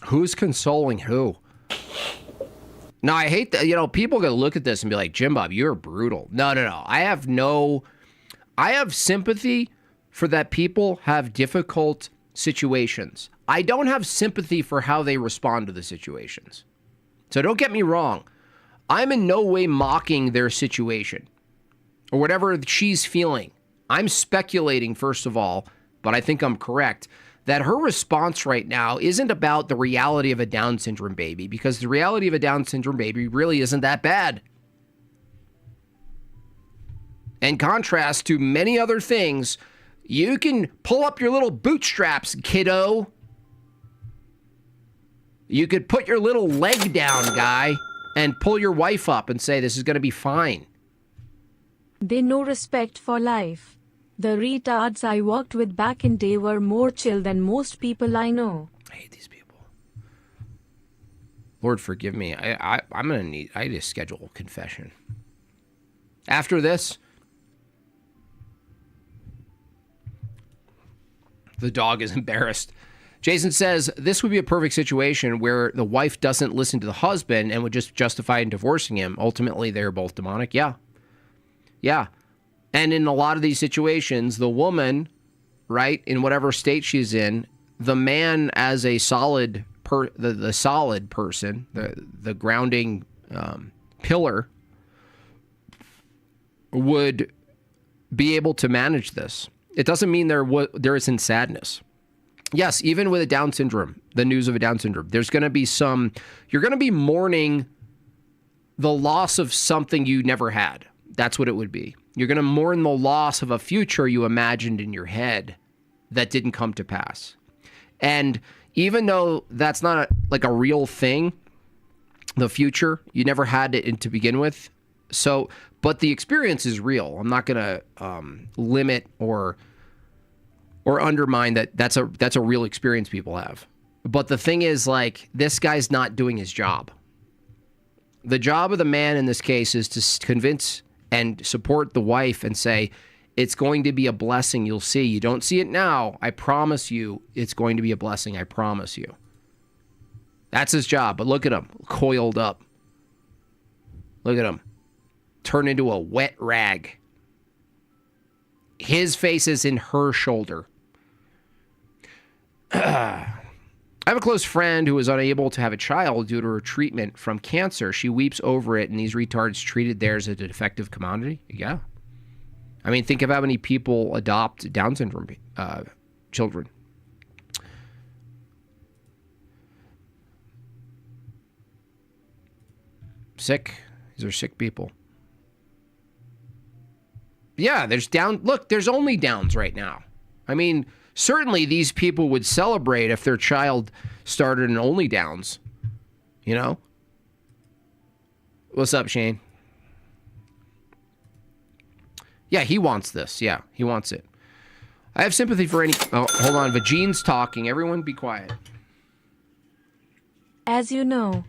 Who's consoling who? No, I hate that. You know, people gonna look at this and be like, Jimbob, you're brutal. No. I have sympathy for that people have difficult situations. I don't have sympathy for how they respond to the situations. So don't get me wrong. I'm in no way mocking their situation or whatever she's feeling. I'm speculating, first of all, but I think I'm correct, that her response right now isn't about the reality of a Down syndrome baby, because the reality of a Down syndrome baby really isn't that bad. In contrast to many other things, you can pull up your little bootstraps, kiddo. You could put your little leg down, guy, and pull your wife up and say, this is going to be fine. They no respect for life. The retards I worked with back in day were more chill than most people I know. I hate these people. Lord, forgive me. I need to schedule a confession. After this, the dog is embarrassed. Jason says, this would be a perfect situation where the wife doesn't listen to the husband and would just justify in divorcing him. Ultimately, they're both demonic. Yeah. And in a lot of these situations, the woman, right, in whatever state she's in, the man as a solid, the solid person, the grounding pillar, would be able to manage this. It doesn't mean there isn't sadness. Yes, even with a Down syndrome, the news of a Down syndrome, there's going to be you're going to be mourning the loss of something you never had. That's what it would be. You're going to mourn the loss of a future you imagined in your head that didn't come to pass. And even though that's not like a real thing, the future, you never had it to begin with. So, but the experience is real. I'm not going to limit or undermine that's a real experience people have. But the thing is, like, this guy's not doing his job. The job of the man in this case is to convince and support the wife and say, it's going to be a blessing. You'll see. You don't see it now. I promise you it's going to be a blessing. I promise you. That's his job. But look at him, coiled up. Look at him. Turn into a wet rag. His face is in her shoulder. I have a close friend who was unable to have a child due to her treatment from cancer. She weeps over it, and these retards treated theirs as a defective commodity. Yeah. I mean, think of how many people adopt Down syndrome children. Sick. These are sick people. Yeah, there's only Downs right now. I mean, certainly these people would celebrate if their child started an only Downs. You know? What's up, Shane? Yeah, he wants this. Yeah, he wants it. I have sympathy for any... Oh, hold on. Vagine's talking. Everyone be quiet. As you know,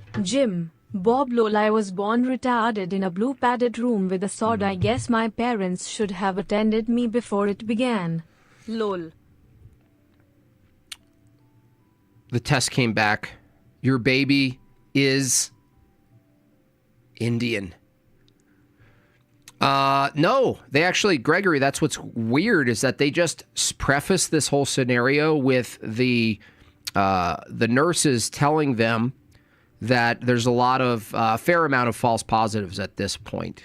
Bob lol, I was born retarded in a blue padded room with a sword. I guess my parents should have attended me before it began. Lol. The test came back. Your baby is Indian. No, they actually, Gregory, that's what's weird is that they just preface this whole scenario with the nurses telling them that there's a lot of fair amount of false positives at this point.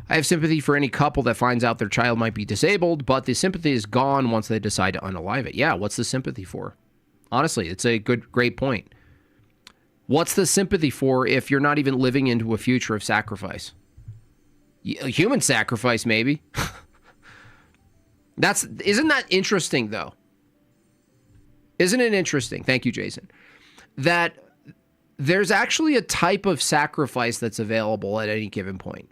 I have sympathy for any couple that finds out their child might be disabled, but the sympathy is gone once they decide to unalive it. Yeah, what's the sympathy for? Honestly, it's a great point. What's the sympathy for if you're not even living into a future of sacrifice? Human sacrifice, maybe. Isn't that interesting, though? Isn't it interesting? Thank you, Jason. That there's actually a type of sacrifice that's available at any given point.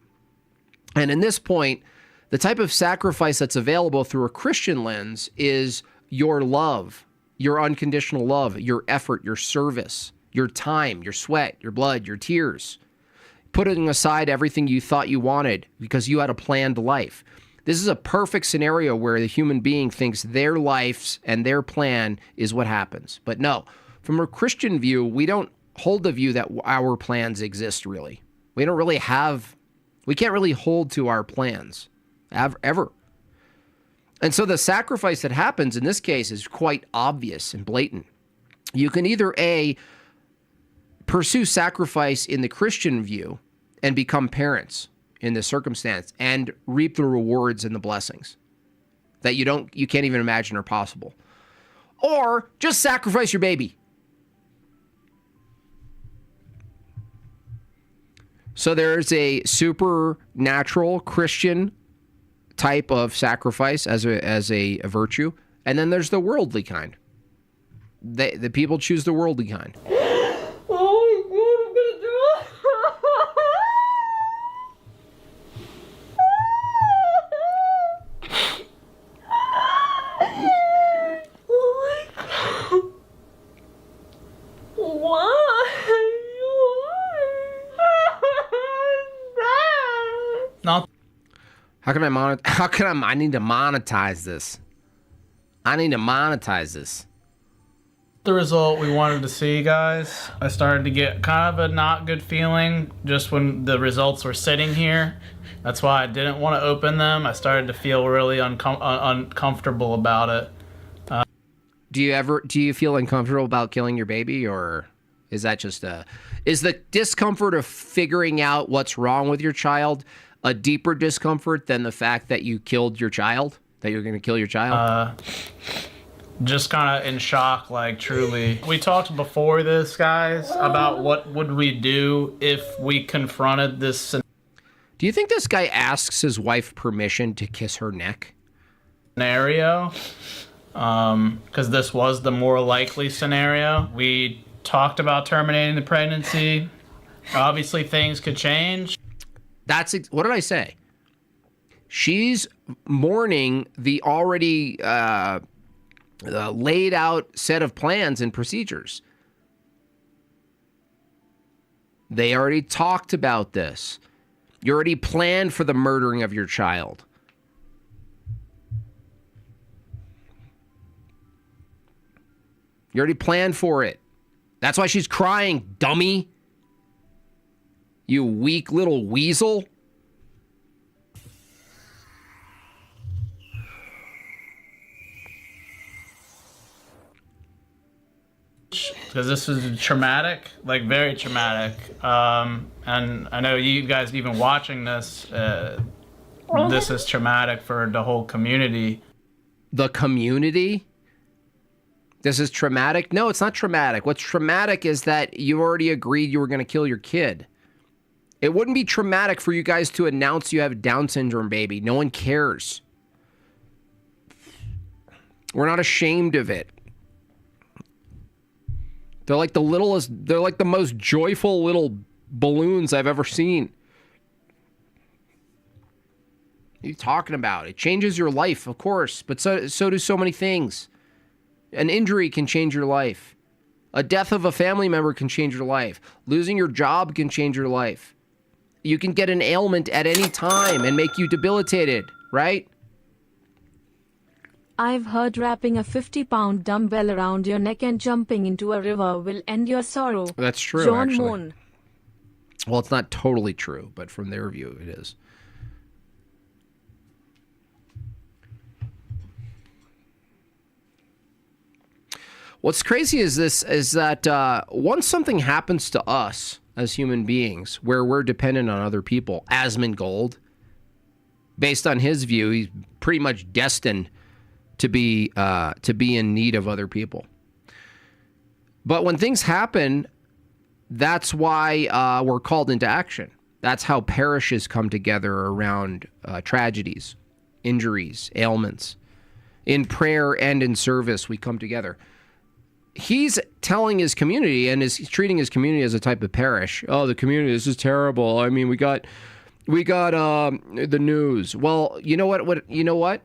And in this point, the type of sacrifice that's available through a Christian lens is your love, your unconditional love, your effort, your service, your time, your sweat, your blood, your tears. Putting aside everything you thought you wanted because you had a planned life. This is a perfect scenario where the human being thinks their lives and their plan is what happens. But no, from a Christian view, we don't hold the view that our plans exist, really. We can't really hold to our plans, ever. And so the sacrifice that happens in this case is quite obvious and blatant. You can either A, pursue sacrifice in the Christian view and become parents in this circumstance and reap the rewards and the blessings that you can't even imagine are possible. Or just sacrifice your baby. So there's a supernatural Christian type of sacrifice as a virtue, and then there's the worldly kind. The people choose the worldly kind. I need to monetize this. The result we wanted to see, guys. I started to get kind of a not good feeling just when the results were sitting here. That's why I didn't want to open them. I started to feel really uncomfortable about it. Do you feel uncomfortable about killing your baby, or is that just is the discomfort of figuring out what's wrong with your child a deeper discomfort than the fact that you killed your child, that you're going to kill your child? Just kind of in shock, like, truly. We talked before this, guys, about what would we do if we confronted this. Do you think this guy asks his wife permission to kiss her neck? Scenario, because this was the more likely scenario. We talked about terminating the pregnancy. Obviously, things could change. What did I say? She's mourning the already laid out set of plans and procedures. They already talked about this. You already planned for the murdering of your child. You already planned for it. That's why she's crying, dummy. You weak little weasel. Because this is traumatic, like very traumatic. And I know you guys even watching this, this is traumatic for the whole community. The community? This is traumatic? No, it's not traumatic. What's traumatic is that you already agreed you were going to kill your kid. It wouldn't be traumatic for you guys to announce you have a Down syndrome baby. No one cares. We're not ashamed of it. They're like the most joyful little balloons I've ever seen. What are you talking about? It changes your life, of course, but so do so many things. An injury can change your life. A death of a family member can change your life. Losing your job can change your life. You can get an ailment at any time and make you debilitated, right? I've heard wrapping a 50-pound dumbbell around your neck and jumping into a river will end your sorrow. That's true, John actually. Moon. Well, it's not totally true, but from their view, it is. What's crazy is that once something happens to us as human beings, where we're dependent on other people, Asmongold, based on his view, he's pretty much destined to be in need of other people. But when things happen, that's why we're called into action. That's how parishes come together around tragedies, injuries, ailments. In prayer and in service, we come together. He's telling his community and is treating his community as a type of parish. Oh, the community, this is terrible. I mean, we got the news. Well, you know what?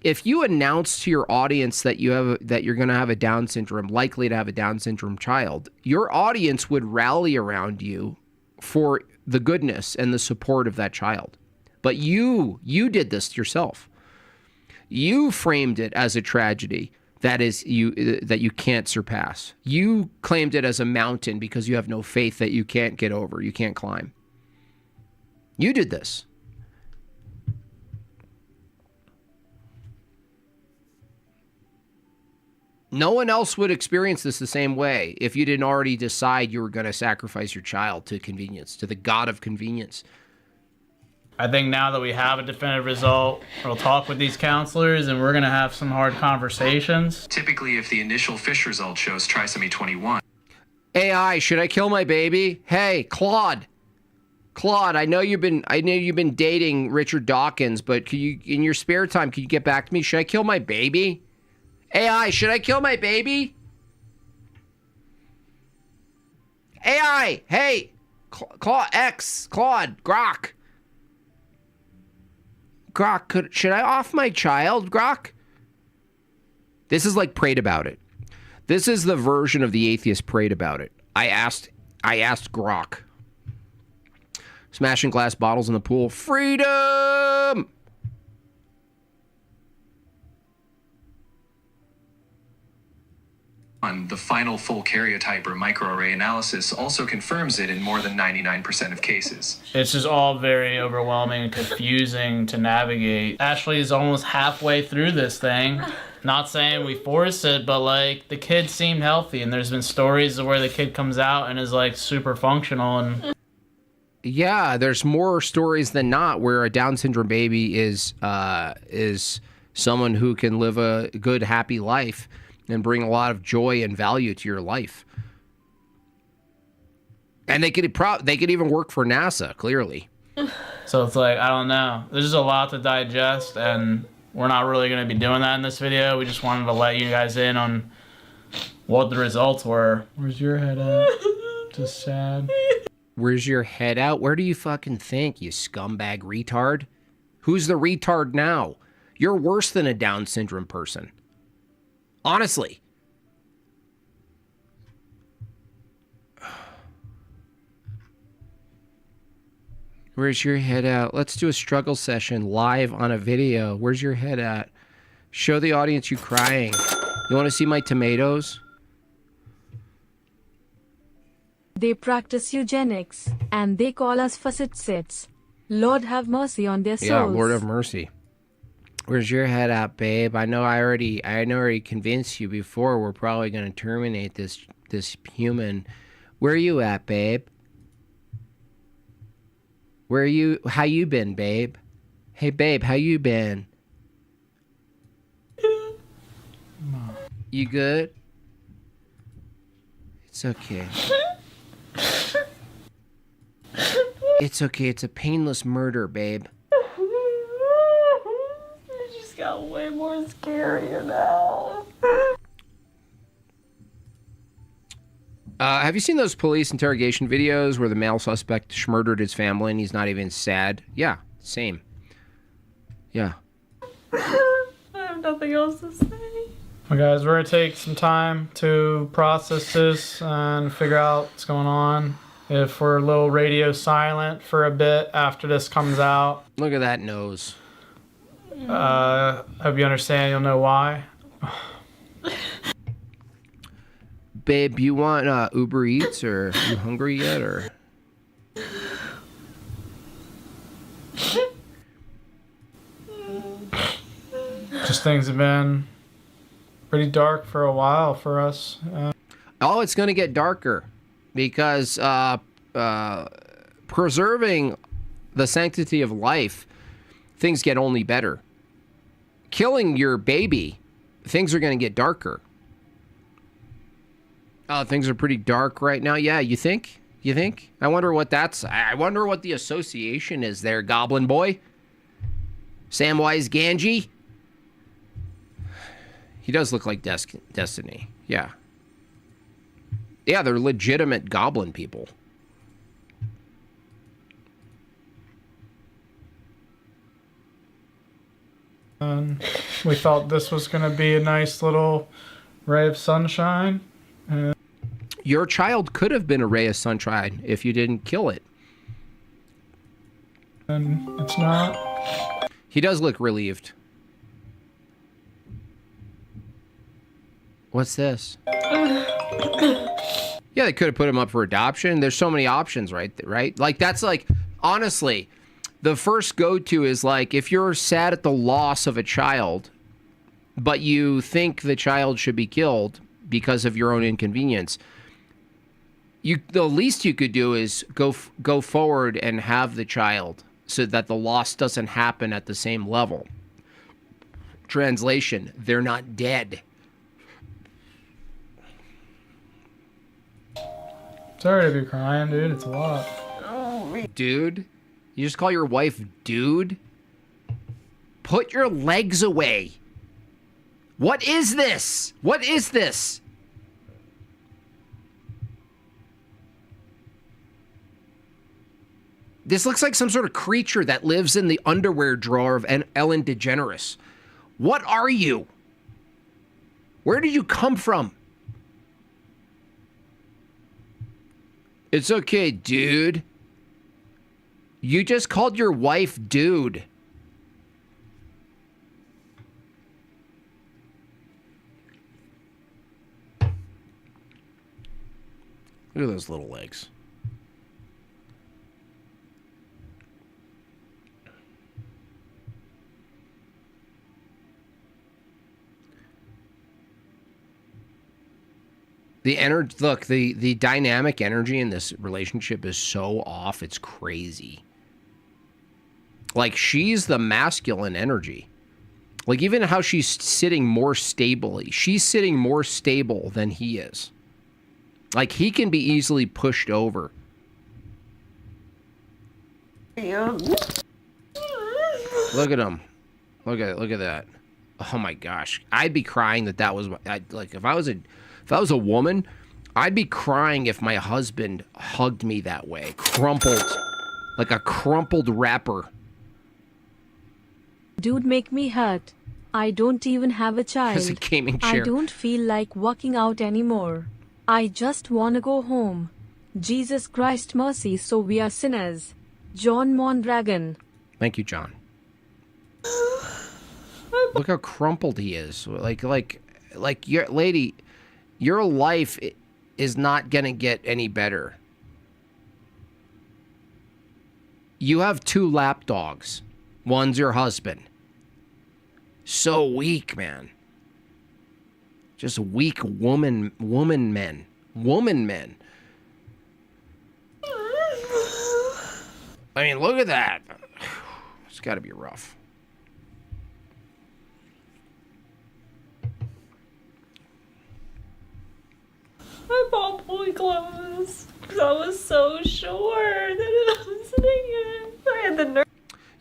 If you announce to your audience that you're going to have a Down syndrome, likely to have a Down syndrome child, your audience would rally around you for the goodness and the support of that child. But you did this yourself. You framed it as a tragedy that you can't surpass. You claimed it as a mountain because you have no faith that you can't get over, you can't climb. You did this. No one else would experience this the same way if you didn't already decide you were going to sacrifice your child to convenience, to the god of convenience. I think now that we have a definitive result, we'll talk with these counselors and we're going to have some hard conversations. Typically, if the initial FISH result shows trisomy 21. AI, should I kill my baby? Hey, Claude, I know you've been dating Richard Dawkins, but could you, in your spare time, could you get back to me? Should I kill my baby? AI, should I kill my baby? AI, hey, Claude, Grok. Grok, should I off my child, Grok? This is like prayed about it. This is the version of the atheist prayed about it. I asked Grok. Smashing glass bottles in the pool. Freedom! The final full karyotype or microarray analysis also confirms it in more than 99% of cases. It's just all very overwhelming and confusing to navigate. Ashley is almost halfway through this thing. Not saying we forced it, but like the kid seemed healthy, and there's been stories where the kid comes out and is like super functional. And yeah, there's more stories than not where a Down syndrome baby is someone who can live a good, happy life and bring a lot of joy and value to your life. And they could even work for NASA, clearly. So it's like, I don't know. There's just a lot to digest, and we're not really going to be doing that in this video. We just wanted to let you guys in on what the results were. Where's your head at? Just sad. Where's your head out? Where do you fucking think, you scumbag retard? Who's the retard now? You're worse than a Down syndrome person. Honestly. Where's your head at? Let's do a struggle session live on a video. Where's your head at? Show the audience you crying. You want to see my tomatoes? They practice eugenics, and they call us faucetsits. Lord have mercy on their souls. Yeah, Lord have mercy. Where's your head at, babe? I know I already convinced you before we're probably going to terminate this human. Where are you at, babe? Where are you? How you been, babe? Hey, babe, how you been? You good? It's okay. It's okay. It's a painless murder, babe. It just got way more scarier now. Have you seen those police interrogation videos where the male suspect murdered his family and he's not even sad? Yeah, same. Yeah. I have nothing else to say. Well, guys, we're going to take some time to process this and figure out what's going on. If we're a little radio silent for a bit after this comes out. Look at that nose. Hope you understand. You'll know why. Babe, you want Uber Eats, or are you hungry yet, or? Just things have been pretty dark for a while for us. Oh, it's going to get darker because preserving the sanctity of life, things get only better. Killing your baby, things are going to get darker. Oh, things are pretty dark right now. Yeah, you think? You think? I wonder what the association is there, Goblin Boy. Samwise Gamgee. He does look like Destiny. Yeah. Yeah, they're legitimate goblin people. And we thought this was going to be a nice little ray of sunshine. Your child could have been a ray of sunshine if you didn't kill it. And it's not. He does look relieved. What's this? Yeah, they could have put him up for adoption. There's so many options, right? Like, that's like, honestly, the first go-to is like, if you're sad at the loss of a child, but you think the child should be killed because of your own inconvenience, the least you could do is go forward and have the child so that the loss doesn't happen at the same level. Translation, they're not dead. Sorry to be crying, dude. It's a lot. Dude? You just call your wife dude? Put your legs away. What is this? What is this? This looks like some sort of creature that lives in the underwear drawer of Ellen DeGeneres. What are you? Where did you come from? It's okay, dude. You just called your wife dude. Look at those little legs. The energy, look, the dynamic energy in this relationship is so off, it's crazy. Like, she's the masculine energy. Like, even how she's sitting more stably. She's sitting more stable than he is. Like, he can be easily pushed over. Yeah. Look at him. Look at that. Oh my gosh. I'd be crying that was like, if I was a woman, I'd be crying if my husband hugged me that way. Crumpled. Like a crumpled wrapper. Dude, make me hurt. I don't even have a child. It's a gaming chair. I don't feel like working out anymore. I just wanna go home. Jesus Christ mercy, so we are sinners. John Mondragon. Thank you, John. Look how crumpled he is. Like your lady, your life is not gonna get any better. You have 2 lapdogs. One's your husband. So weak, man. Just weak woman men. I mean, look at that. It's got to be rough. I bought boy clothes because I was so sure that it was it. I had the nerve.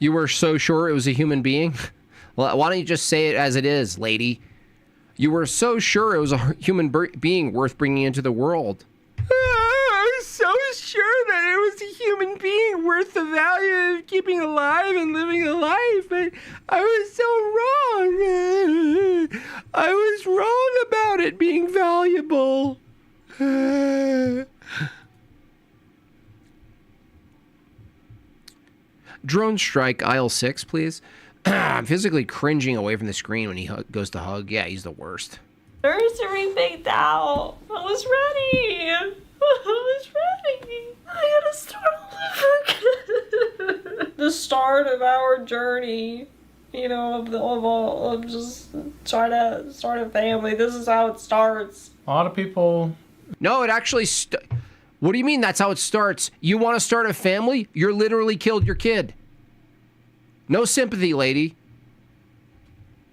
You were so sure it was a human being? Well, why don't you just say it as it is, lady? You were so sure it was a human being worth bringing into the world. I was so sure that it was a human being worth the value of keeping alive and living a life, but I was so wrong. I was wrong about it being valuable. Drone strike aisle 6, please. I'm physically cringing away from the screen when he goes to hug. Yeah, he's the worst. Nursery baked out. I was ready. I had to start all over again. The start of our journey you know, of just trying to start a family. This is how it starts. A lot of people. No, it actually. What do you mean? That's how it starts. You want to start a family? You're literally killed your kid. No sympathy, lady.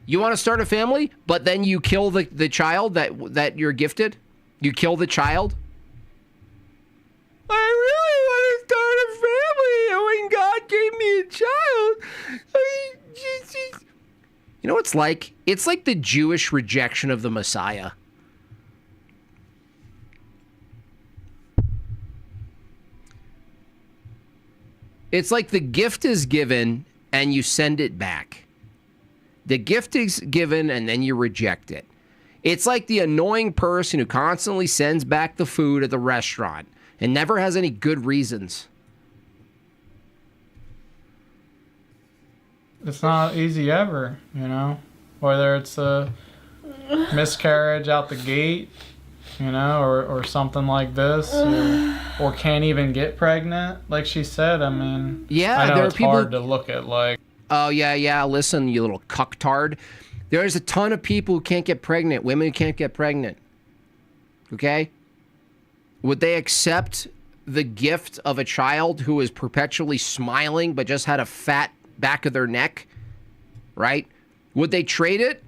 You want to start a family, but then you kill the child that you're gifted? You kill the child? I really want to start a family, and when God gave me a child, you know what it's like? It's like the Jewish rejection of the Messiah. It's like the gift is given and you send it back. The gift is given and then you reject it. It's like the annoying person who constantly sends back the food at the restaurant and never has any good reasons. It's not easy ever, you know? Whether it's a miscarriage out the gate, you know, or something like this, or can't even get pregnant, like she said. I mean, yeah, I know there it's are people hard to look at, like... Oh, yeah, listen, you little cucktard. There's a ton of people who can't get pregnant, women who can't get pregnant. Okay? Would they accept the gift of a child who is perpetually smiling but just had a fat back of their neck? Right? Would they trade it?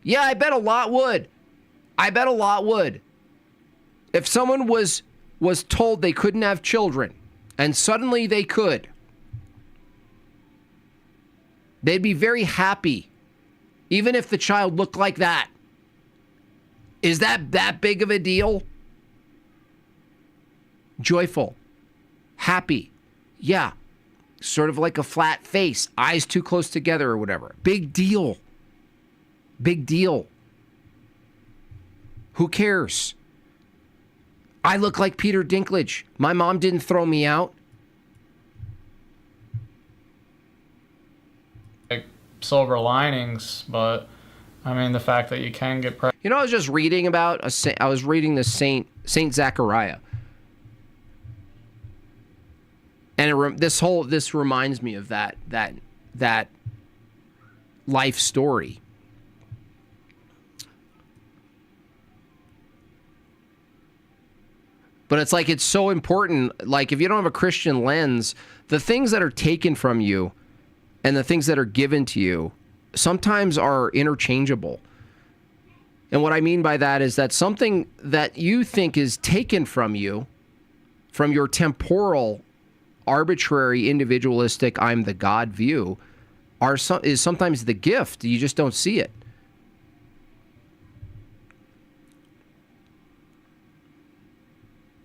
Yeah, I bet a lot would. I bet a lot would. If someone was told they couldn't have children and suddenly they could, they'd be very happy, even if the child looked like that. Is that big of a deal? Joyful. Happy. Yeah. Sort of like a flat face, eyes too close together or whatever. Big deal. Big deal. Who cares? I look like Peter Dinklage. My mom didn't throw me out. Like silver linings, but I mean the fact that you can get pregnant. You know, I was just reading about I was reading the Saint Zachariah, and this reminds me of that life story. But it's like, it's so important. Like, if you don't have a Christian lens, the things that are taken from you and the things that are given to you sometimes are interchangeable. And what I mean by that is that something that you think is taken from you, from your temporal, arbitrary, individualistic, I'm the God view, is sometimes the gift. You just don't see it.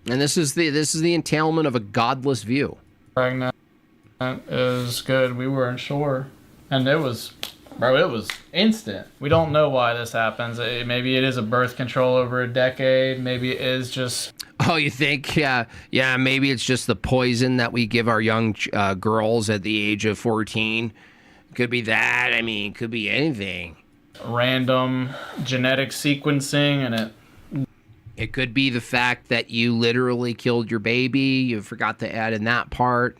And this is the entailment of a godless view. Pregnant is good. We weren't sure, and it was instant. We don't know why this happens. Maybe it is a birth control over a decade. Maybe it is just... Oh, you think? Yeah, maybe it's just the poison that we give our young girls at the age of 14. Could be that. I mean, could be anything. Random genetic sequencing, and it could be the fact that you literally killed your baby. You forgot to add in that part.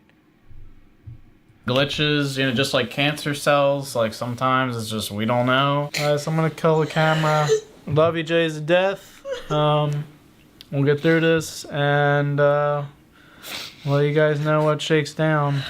Glitches, you know, just like cancer cells. Like, sometimes it's just, we don't know. So I'm going to kill the camera. Love you, Jays, to death. We'll get through this and let you guys know what shakes down.